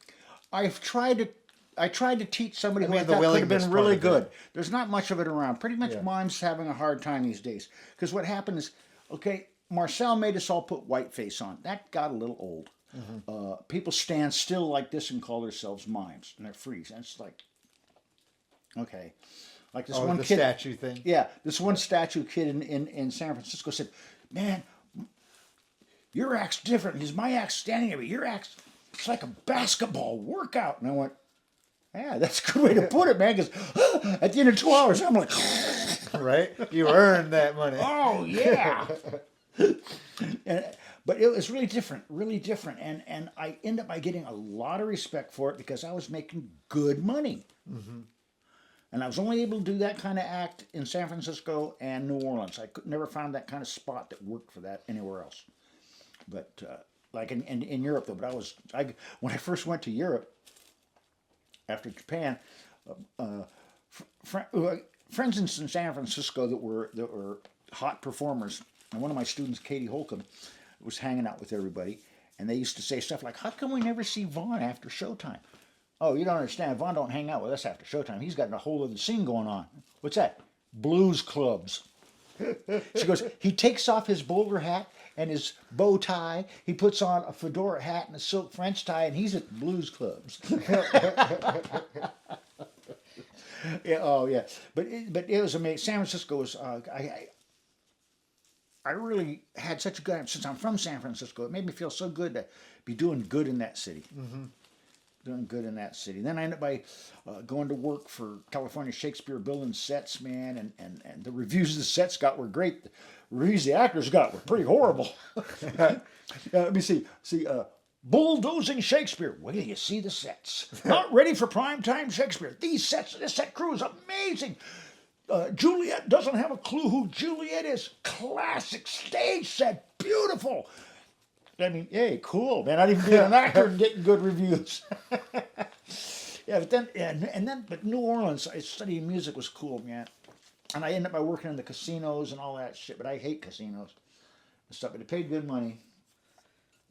I tried to teach somebody who I mean, the thought could have willingness been part really of it. good. There's not much of it around. Pretty much Yeah. Mime's having a hard time these days. Because what happened is, okay, Marcel made us all put whiteface on. That got a little old. People stand still like this and call themselves mimes. And they're freeze. And it's like, okay. Like this one the kid. statue thing. Yeah, this one statue kid in San Francisco said, man, your act's different. Because my act's standing there, but your act's, it's like a basketball workout. And I went, yeah, that's a good way to put it, man. Because at the end of 2 hours, I'm like, Right? You earned that money. oh, yeah. But it was really different, and I ended up by getting a lot of respect for it because I was making good money, and I was only able to do that kind of act in San Francisco and New Orleans. I never found that kind of spot that worked for that anywhere else. But like in Europe though, when I first went to Europe after Japan, friends in San Francisco that were hot performers, and one of my students, Katie Holcomb, was hanging out with everybody, and they used to say stuff like, how come we never see Vaughn after showtime? Oh, you don't understand. Vaughn don't hang out with us after showtime. He's got a whole other scene going on. What's that? Blues clubs. She goes, he takes off his bowler hat and his bow tie. He puts on a fedora hat and a silk French tie, and he's at the blues clubs. Yeah, oh, yeah. But it was amazing. San Francisco was, I really had such a good, since I'm from San Francisco, it made me feel so good to be doing good in that city. Doing good in that city. Then I ended up by going to work for California Shakespeare building sets, man, and the reviews the sets got were great. The reviews the actors got were pretty horrible. Let me see. Bulldozing Shakespeare. Wait till you see the sets. Not ready for primetime Shakespeare. This set crew is amazing. Juliet doesn't have a clue who Juliet is. Classic stage set. Beautiful. I mean, hey, cool, man. Not even being an actor and getting good reviews. Yeah, but then, but New Orleans, studying music was cool, man. And I ended up by working in the casinos and all that shit, but I hate casinos and stuff, but it paid good money.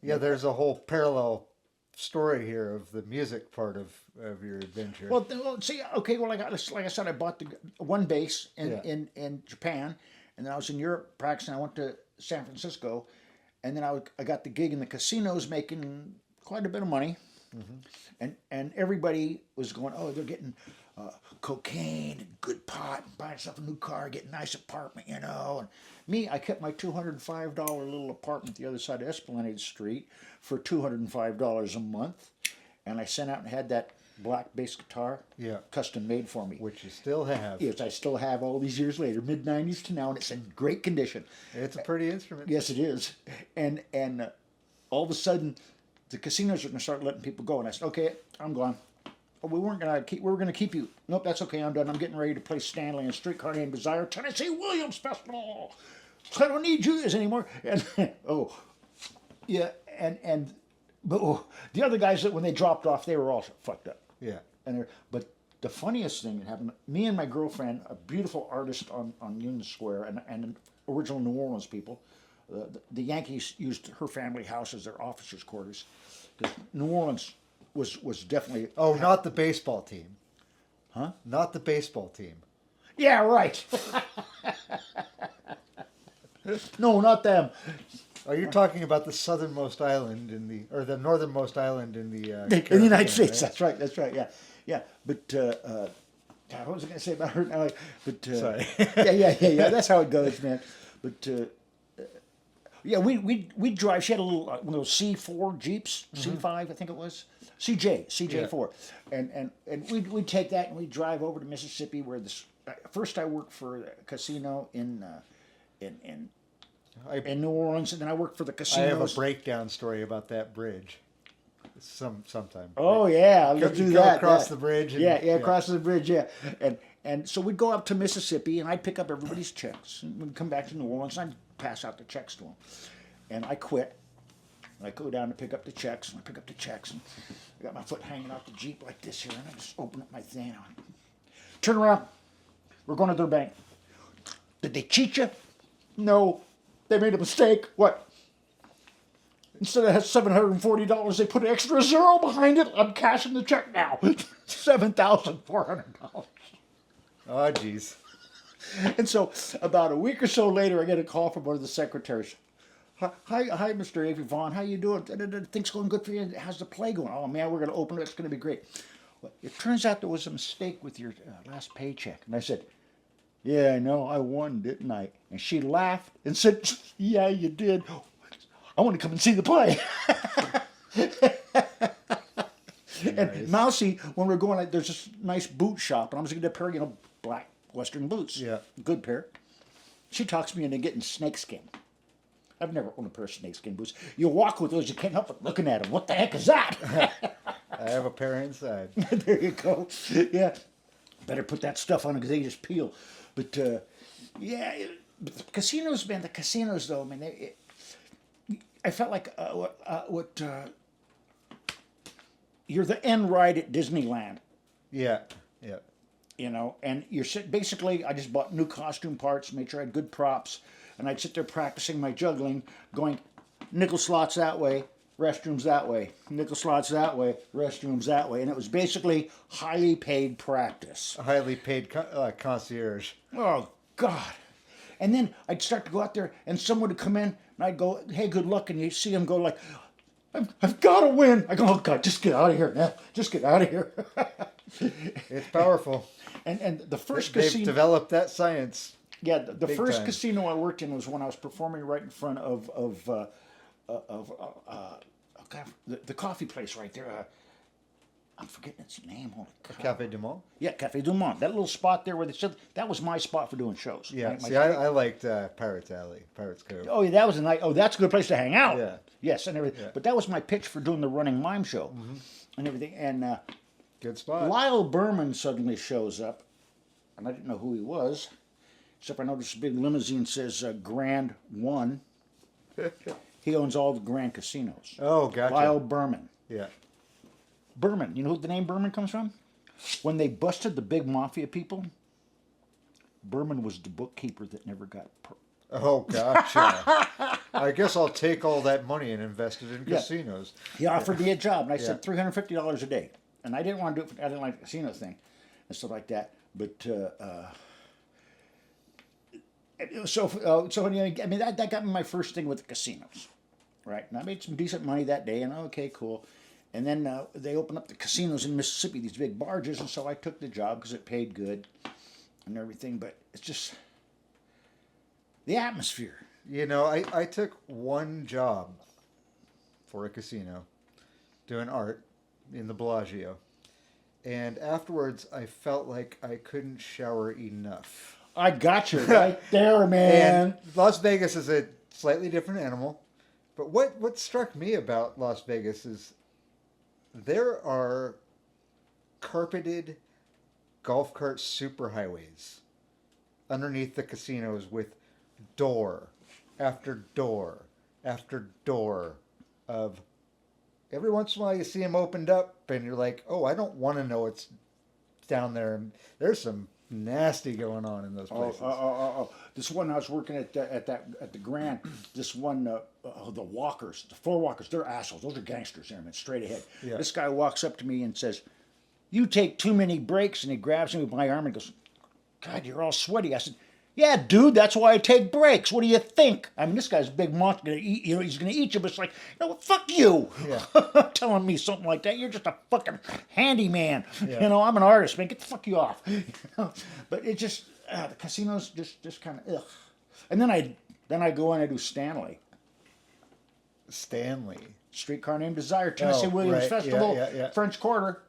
Yeah, there's a whole parallel story here of the music part of your adventure. Well, see, okay, well, like I said, I bought the one bass in Japan, and then I was in Europe practicing. I went to San Francisco, and then I got the gig in the casinos making quite a bit of money. And everybody was going, oh, they're getting cocaine and good pot, and buying themselves a new car, getting a nice apartment, you know. And me, I kept my $205 little apartment the other side of Esplanade Street for $205 a month. And I sent out and had that black bass guitar custom made for me. Which you still have. Yes, I still have all these years later, mid-90s to now, and it's in great condition. It's a pretty instrument. Yes, it is. And all of a sudden, the casinos are going to start letting people go. And I said, okay, I'm gone. Oh, we were going to keep you. Nope, that's okay, I'm done. I'm getting ready to play Stanley and Streetcar Named Desire, Tennessee Williams Festival. I don't need you guys anymore. And but the other guys, that when they dropped off, they were all fucked up. Yeah. But the funniest thing that happened, me and my girlfriend, a beautiful artist on Union Square, and original New Orleans people, the Yankees used her family house as their officers' quarters. Because New Orleans was definitely... Oh, not the baseball team. Huh? Not the baseball team. Yeah, right. No, not them. Oh, you're talking about the southernmost island or the northernmost island in the In the United Caribbean, States, right? that's right, yeah. But, God, what was I going to say about her now? But, Sorry. yeah, that's how it goes, man. But, Yeah, we drive. She had a little one of those C4 Jeeps, C5 I think it was, CJ4, and we'd take that and we'd drive over to Mississippi where this. First, I worked for a casino in New Orleans, and then I worked for the I casinos. have a breakdown story about that bridge. Sometime. Oh yeah, Go- let's do go that. across yeah. the bridge and- yeah, yeah. across the bridge. Yeah, and so we'd go up to Mississippi, and I'd pick up everybody's checks, and we'd come back to New Orleans, and I'd pass out the checks to them, and I quit. I go down to pick up the checks, and I pick up the checks, and I got my foot hanging out the Jeep like this here, and I just open up my thing. And I turn around. We're going to their bank. Did they cheat you? No. They made a mistake. What? Instead of $740, they put an extra zero behind it. I'm cashing the check now. $7,400. Oh, jeez. And so about a week or so later, I get a call from one of the secretaries. Hi, Mr. Avery, Vaughn. How you doing? Things going good for you? How's the play going? Oh, man, we're going to open it. It's going to be great. Well, it turns out there was a mistake with your last paycheck. And I said, yeah, I know. I won, didn't I? And she laughed and said, yeah, you did. I want to come and see the play. And Mousy, when we're going, there's this nice boot shop, and I was going to get a pair, black Western boots. Yeah. Good pair. She talks me into getting snakeskin. I've never owned a pair of snakeskin boots. You walk with those, you can't help but looking at them. What the heck is that? I have a pair inside. There you go. Yeah. Better put that stuff on because they just peel. But, but the casinos, man, though, man, I felt like you're the end ride at Disneyland, Yeah. and you're basically, I just bought new costume parts, made sure I had good props, and I'd sit there practicing my juggling, going nickel slots that way, restrooms that way, nickel slots that way, restrooms that way, and it was basically highly paid practice. A highly paid concierge. Oh, God. And then I'd start to go out there, and someone would come in, and I'd go, hey, good luck, and you see him go like, I've got to win. I go, oh, God, just get out of here now. Just get out of here. It's powerful. And the first They've casino... developed that science. Yeah, the big first time. casino I worked in was when I was performing right in front of the coffee place right there. I'm forgetting its name. Holy crap. Cafe du Monde? Yeah, Cafe Du Monde. That little spot there where they said that was my spot for doing shows. Yeah. My See, I liked Pirates Alley, Pirates Cove. Oh, yeah, that was a night. Oh, that's a good place to hang out. Yeah. Yes, and everything. Yeah. But that was my pitch for doing the running mime show and everything. And Good spot. Lyle Berman suddenly shows up, and I didn't know who he was, except I noticed a big limousine says Grand One. He owns all the Grand casinos. Oh, gotcha. Lyle Berman. Yeah. Berman. You know who the name Berman comes from? When they busted the big mafia people, Berman was the bookkeeper that never got. Oh, gotcha. I guess I'll take all that money and invest it in casinos. He offered me a job, and I Yeah. said $350 a day, and I didn't want to do it. I didn't like the casino thing and stuff like that. But so anyway, I mean that got me my first thing with the casinos, right? And I made some decent money that day, and okay, cool. And then they opened up the casinos in Mississippi, these big barges, and so I took the job because it paid good and everything. But it's just the atmosphere. You know, I took one job for a casino doing art in the Bellagio. And afterwards, I felt like I couldn't shower enough. I got you right there, man. And Las Vegas is a slightly different animal. But what struck me about Las Vegas is there are carpeted golf cart superhighways underneath the casinos with door after door after door of every once in a while you see them opened up and you're like, oh, I don't want to know what's down there. There's some nasty going on in those places. This one I was working at the Grand. This one, the walkers, the floor walkers, they're assholes. Those are gangsters, man, straight ahead. Yeah. This guy walks up to me and says, "You take too many breaks," and he grabs me with my arm and goes, "God, you're all sweaty." I said, "Yeah, dude, that's why I take breaks. What do you think?" I mean, this guy's a big monster. Gonna eat, he's gonna eat you, but it's like, fuck you. Yeah. Telling me something like that. You're just a fucking handyman. Yeah. I'm an artist, man. Get the fuck you off. But it just the casinos just kind of ugh. And then I go in and I do Stanley. Stanley. Streetcar Named Desire, Tennessee Oh, Williams right. Festival, Yeah. French Quarter.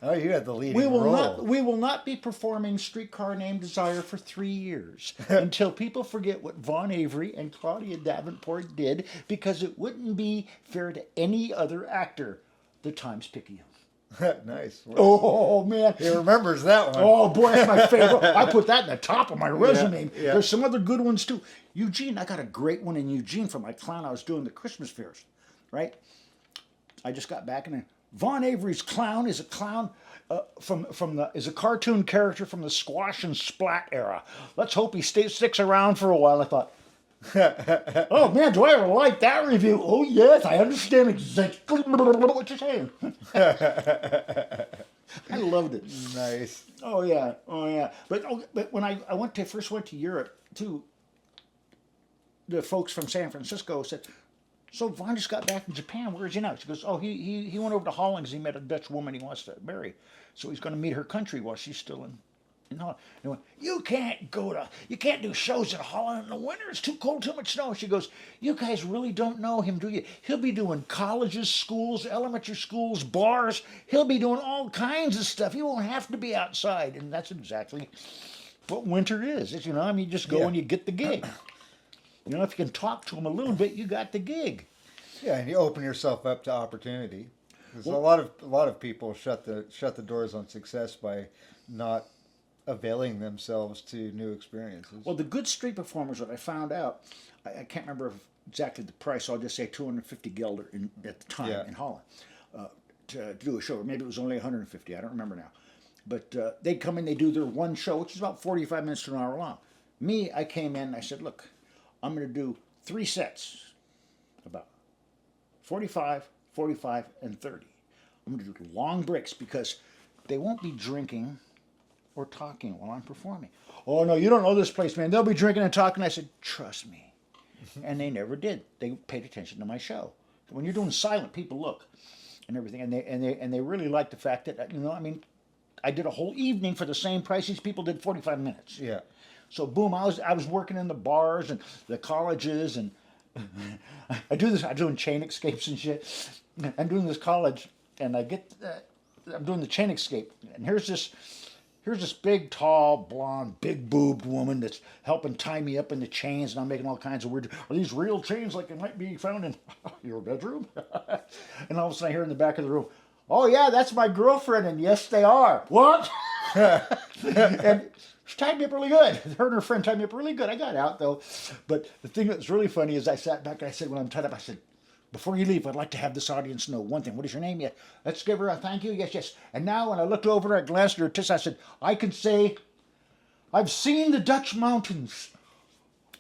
Oh, you had the leading We will role. not be performing Streetcar Named Desire for 3 years until people forget what Vaughn Avery and Claudia Davenport did, because it wouldn't be fair to any other actor. The time's picking. Nice. Oh man. He remembers that one. Oh boy, that's my favorite. I put that in the top of my resume. Yeah. There's some other good ones too. Eugene, I got a great one in Eugene for my clown I was doing the Christmas fairs, right? I just got back and Vaughn Avery's clown is a clown is a cartoon character from the squash and splat era. Let's hope he sticks around for a while. I thought, oh man, do I ever like that review? Oh yes, I understand exactly what you're saying. I loved it. Nice. Oh yeah. But when I first went to Europe too, the folks from San Francisco said, "So Vaughn just got back from Japan. Where is he now?" She goes, "Oh, he went over to Holland because he met a Dutch woman he wants to marry. So he's going to meet her country while she's still in Holland." And I went, you can't do shows in Holland in the winter. It's too cold, too much snow." She goes, "You guys really don't know him, do you? He'll be doing colleges, schools, elementary schools, bars. He'll be doing all kinds of stuff. He won't have to be outside." And that's exactly what winter is. You just go and you get the gig. If you can talk to him a little bit, you got the gig. Yeah, and you open yourself up to opportunity. Because a lot of people shut the doors on success by not availing themselves to new experiences. Well, the good street performers, what I found out, I can't remember exactly the price. I'll just say 250 guilder at the time in Holland to do a show. Or maybe it was only 150. I don't remember now. But they'd come in, they do their one show, which is about 45 minutes to an hour long. Me, I came in and I said, "Look, I'm going to do 3 sets, about 45, 45, and 30. I'm going to do long breaks because they won't be drinking or talking while I'm performing." "Oh, no, you don't know this place, man. They'll be drinking and talking." I said, "Trust me." And they never did. They paid attention to my show. When you're doing silent, people look and everything. And they really liked the fact that, I did a whole evening for the same price. These people did 45 minutes. Yeah. So boom, I was working in the bars and the colleges, and I'm doing chain escapes and shit. I'm doing this college, and I'm doing the chain escape, and here's this big, tall, blonde, big boobed woman that's helping tie me up in the chains, and I'm making all kinds of weird. "Are these real chains like they might be found in your bedroom?" And all of a sudden I hear in the back of the room, "Oh yeah, that's my girlfriend," and yes, they are. "What?" And she tied me up really good. Her and her friend tied me up really good. I got out though. But the thing that's really funny is I sat back and I said, when I'm tied up, I said, "Before you leave, I'd like to have this audience know one thing. What is your name?" "Yes." "Let's give her a thank you." "Yes." And now when I looked over, I glanced at her tits, I said, "I can say, I've seen the Dutch mountains."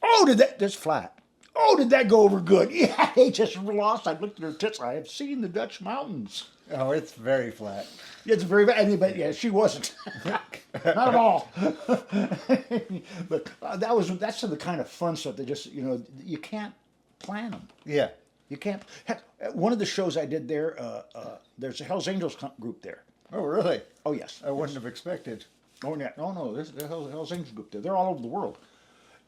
"Oh, that's flat. Oh, did that go over good?" "Yeah, they just lost." I looked at her tits. "I have seen the Dutch mountains." Oh, it's very flat. It's very bad, but yeah, she wasn't. Not at all. But that's the kind of fun stuff that just, you can't plan them. Yeah. You can't. Heck, one of the shows I did there, there's a Hells Angels group there. Oh, really? Oh, yes. I wouldn't have expected. Oh, yeah. No, there's the Hells Angels group there. They're all over the world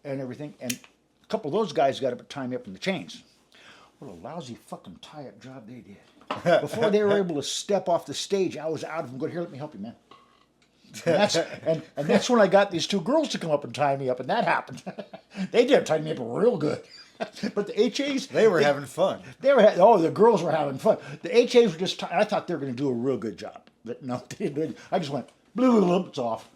and everything. And a couple of those guys got up to tie me up in the chains. What a lousy fucking tie-up job they did. Before they were able to step off the stage, I was out of them. "Go, here, let me help you, man." And that's when I got these 2 girls to come up and tie me up, and that happened. They did tie me up real good. But the HAs... They were having fun. The girls were having fun. The HAs were just... I thought they were going to do a real good job. But no, they didn't. I just went, it's off.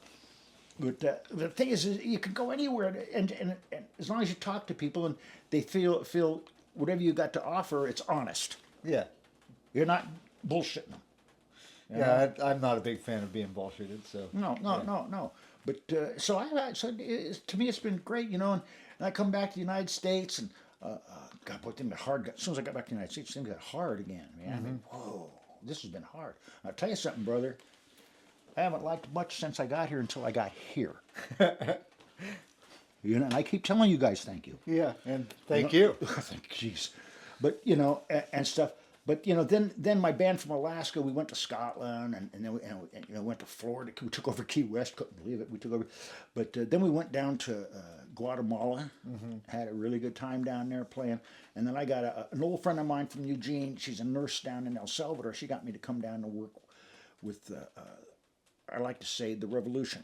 But the thing is you can go anywhere, and as long as you talk to people and they feel whatever you got to offer, it's honest. Yeah. You're not bullshitting them. Yeah, I'm not a big fan of being bullshitted, so. No. But to me, it's been great, and I come back to the United States, and God, boy, things got hard. As soon as I got back to the United States, things got hard again, man. I mean, whoa, this has been hard. I'll tell you something, brother. I haven't liked much since I got here until I got here. And I keep telling you guys, thank you. Yeah, and thank you. Jeez. But, and stuff. But then my band from Alaska, we went to Scotland, and then we went to Florida. We took over Key West. Couldn't believe it. We took over. But then we went down to Guatemala. Had a really good time down there playing. And then I got an old friend of mine from Eugene. She's a nurse down in El Salvador. She got me to come down to work with, I like to say, the revolution.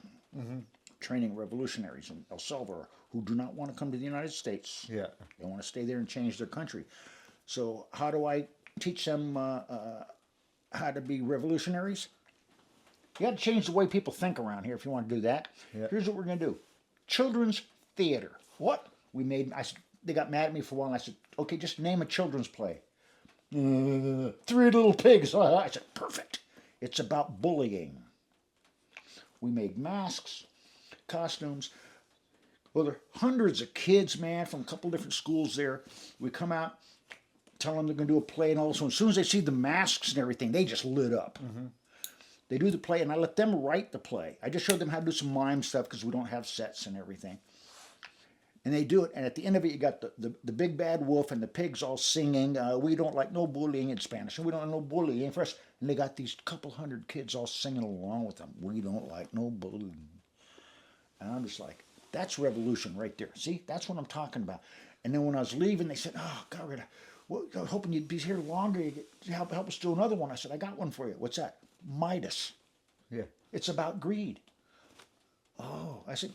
Training revolutionaries in El Salvador who do not want to come to the United States. Yeah. They want to stay there and change their country. So how do I teach them how to be revolutionaries? You got to change the way people think around here if you want to do that. Yeah. Here's what we're going to do. Children's theater. What? They got mad at me for a while, and I said, okay, just name a children's play. Three Little Pigs. I said, perfect. It's about bullying. We made masks, costumes. Well, there are hundreds of kids, man, from a couple different schools there. We come out, tell them they're going to do a play, and all of a sudden, as soon as they see the masks and everything, they just lit up. They do the play, and I let them write the play. I just showed them how to do some mime stuff because we don't have sets and everything. And they do it, and at the end of it, you got the big bad wolf and the pigs all singing, we don't like no bullying in Spanish, and we don't like no bullying for us. And they got these couple hundred kids all singing along with them. We don't like no bullying. And I'm just like, that's revolution right there. See, that's what I'm talking about. And then when I was leaving, they said, oh, God, I was hoping you'd be here longer. You could help us do another one. I said, I got one for you. What's that? Midas. Yeah. It's about greed. Oh, I said,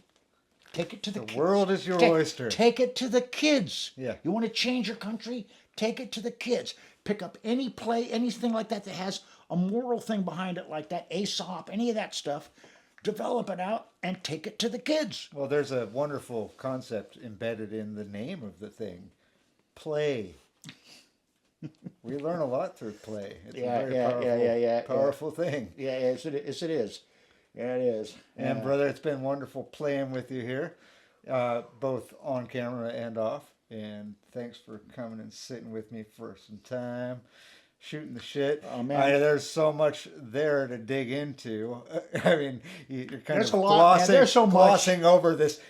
take it to the kids. The world is your oyster. Take it to the kids. Yeah. You want to change your country? Take it to the kids. Pick up any play, anything like that has a moral thing behind it like that, Aesop, any of that stuff. Develop it out and take it to the kids. Well, there's a wonderful concept embedded in the name of the thing. Play. We learn a lot through play. It's a very powerful thing. Yeah, yes, it is. Yeah, it is. And brother, it's been wonderful playing with you here, both on camera and off. And thanks for coming and sitting with me for some time, shooting the shit. Oh man, there's so much there to dig into. I mean, you're kind there's of a lot, man. There's so glossing over this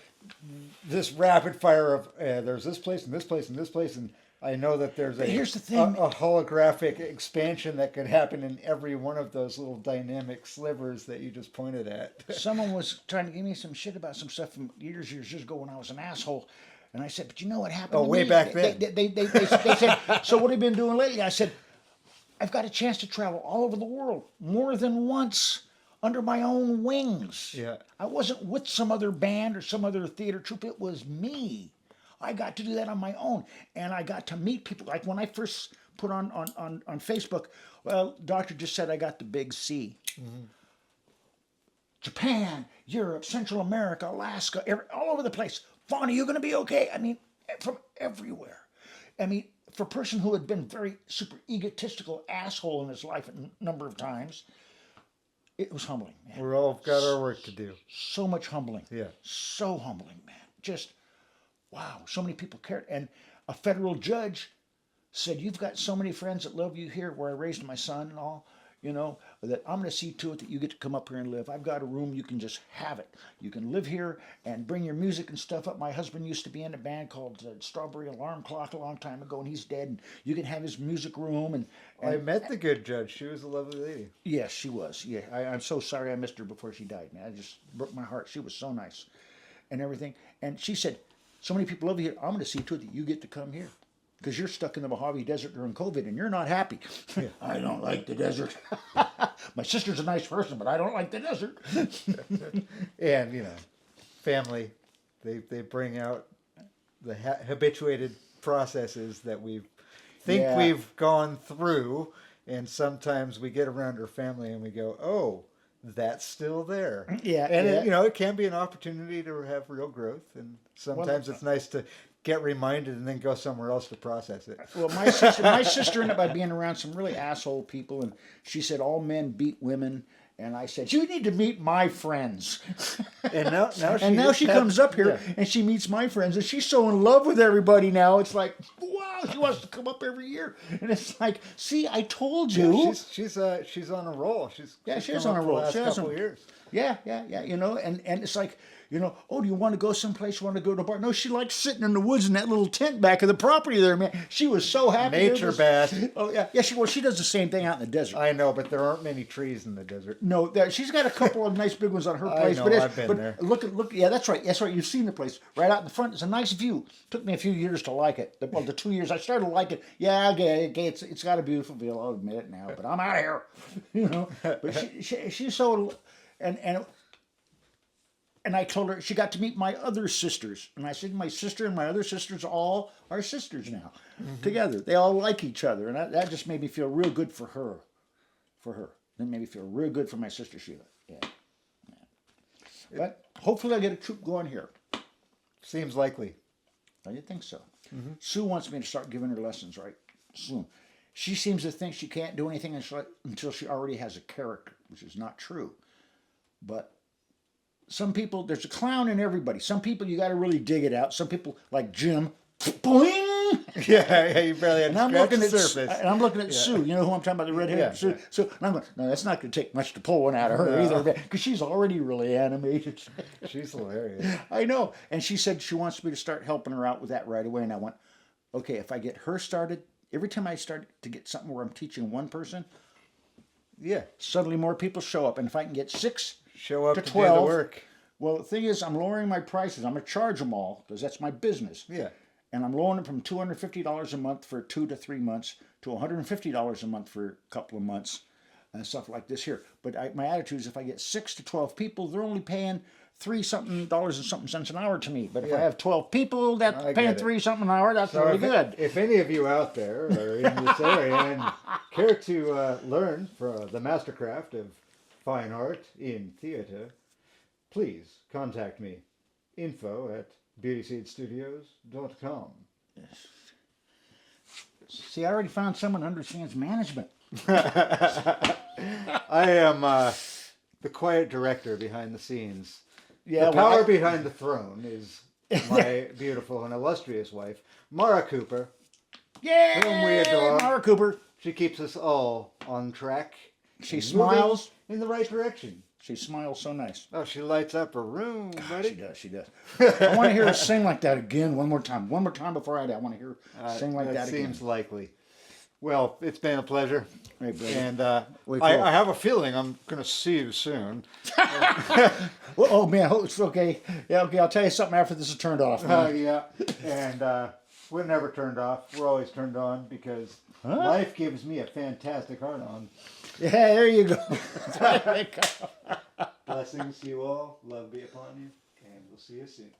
rapid fire of there's this place and this place and this place and. I know that there's here's the thing. A holographic expansion that could happen in every one of those little dynamic slivers that you just pointed at. Someone was trying to give me some shit about some stuff from years ago when I was an asshole. And I said, but you know what happened to way me? back then. They said, so what have you been doing lately? I said, I've got a chance to travel all over the world more than once under my own wings. Yeah. I wasn't with some other band or some other theater troupe. It was me. I got to do that on my own, and I got to meet people. Like when I first put on Facebook, well, doctor just said I got the big C. Japan, Europe, Central America, Alaska, all over the place. Vaughn, are you going to be okay? I mean, from everywhere. I mean, for a person who had been very super egotistical asshole in his life a number of times, it was humbling, man. We're all got our work to do. So much humbling. Yeah. So humbling, man. Just... wow, so many people cared. And a federal judge said, you've got so many friends that love you here where I raised my son and all, you know, that I'm going to see to it that you get to come up here and live. I've got a room, you can just have it. You can live here and bring your music and stuff up. My husband used to be in a band called Strawberry Alarm Clock a long time ago, and he's dead. And you can have his music room. And I met the good judge. She was a lovely lady. Yes, she was. Yeah, I'm so sorry I missed her before she died, man. I just broke my heart. She was so nice and everything. And she said, so many people over here, I'm going to see to it that you get to come here. Because you're stuck in the Mojave Desert during COVID and you're not happy. Yeah. I don't like the desert. My sister's a nice person, but I don't like the desert. And, you know, family, they bring out the habituated processes that we think we've gone through. And sometimes we get around our family and we go, oh, that's still there. Yeah. And, yeah. it can be an opportunity to have real growth. And sometimes it's nice to get reminded and then go somewhere else to process it. Well, my sister ended up by being around some really asshole people. And she said, all men beat women. And I said, you need to meet my friends. And now she comes up here and she meets my friends. And she's so in love with everybody now. It's like, wow, she wants to come up every year. And it's like, see, I told you. Yeah, she's on a roll. She's on a roll. The last couple of years. Yeah. You know, and it's like, You know, oh, do you want to go someplace? You want to go to a bar? No, she likes sitting in the woods in that little tent back of the property there, man. She was so happy. Nature bath. Oh yeah, yeah. She does the same thing out in the desert. I know, but there aren't many trees in the desert. No, she's got a couple of nice big ones on her I place. know, but I've been there. Look. Yeah, that's right. That's right. You've seen the place right out in the front. It's a nice view. Took me a few years to like it. Well, the 2 years I started to like it. Yeah, okay, it's got a beautiful view. I'll admit it now. But I'm out of here. You know. But she's so and I told her she got to meet my other sisters. And I said, my sister and my other sisters all are sisters now. Together. They all like each other. And that just made me feel real good for her. That made me feel real good for my sister Sheila. Yeah. But hopefully I'll get a troop going here. Seems likely. I didn't think so. Sue wants me to start giving her lessons right soon. She seems to think she can't do anything until she already has a character, which is not true. But some people, there's a clown in everybody. Some people, you got to really dig it out. Some people, like Jim, boing! Yeah, you barely had And to I'm scratch looking the at surface. and I'm looking at Sue. You know who I'm talking about, the redhead Yeah, Sue. yeah. So and I'm going, no, that's not going to take much to pull one out of her either, because she's already really animated. She's hilarious. I know. And she said she wants me to start helping her out with that right away. And I went, okay, if I get her started, every time I start to get something where I'm teaching one person, Yeah. suddenly more people show up. And if I can get 6 Show up to to do 12, the work. well, the thing is, I'm lowering my prices. I'm going to charge them all because that's my business. Yeah. And I'm lowering it from $250 a month for 2 to 3 months to $150 a month for a couple of months and stuff like this here. But my attitude is if I get 6 to 12 people, they're only paying $3 an hour to me. But if I have 12 people that's I paying get it. $3 an hour, that's So really good. if any of you out there are in this area and care to learn for the mastercraft of fine art in theater, please contact me. info@beautyseedstudios.com. See, I already found someone who understands management. I am the quiet director behind the scenes. Yeah, The power behind the throne is my beautiful and illustrious wife, Mara Cooper. Yay! Whom we adore. Mara Cooper. She keeps us all on track. She and moving smiles. in the right direction. She smiles so nice. Oh, she lights up a room, buddy. She does. I want to hear her sing like that again one more time. One more time before I die. I want to hear her sing like that again. Seems likely. Well, it's been a pleasure. Hey, brother. And Wait, I have a feeling I'm going to see you soon. Well, oh man, it's okay. Yeah, okay. I'll tell you something after this is turned off. Yeah. And we're never turned off. We're always turned on because life gives me a fantastic heart on. Yeah, there you go. There you go. Blessings to you all. Love be upon you. And we'll see you soon.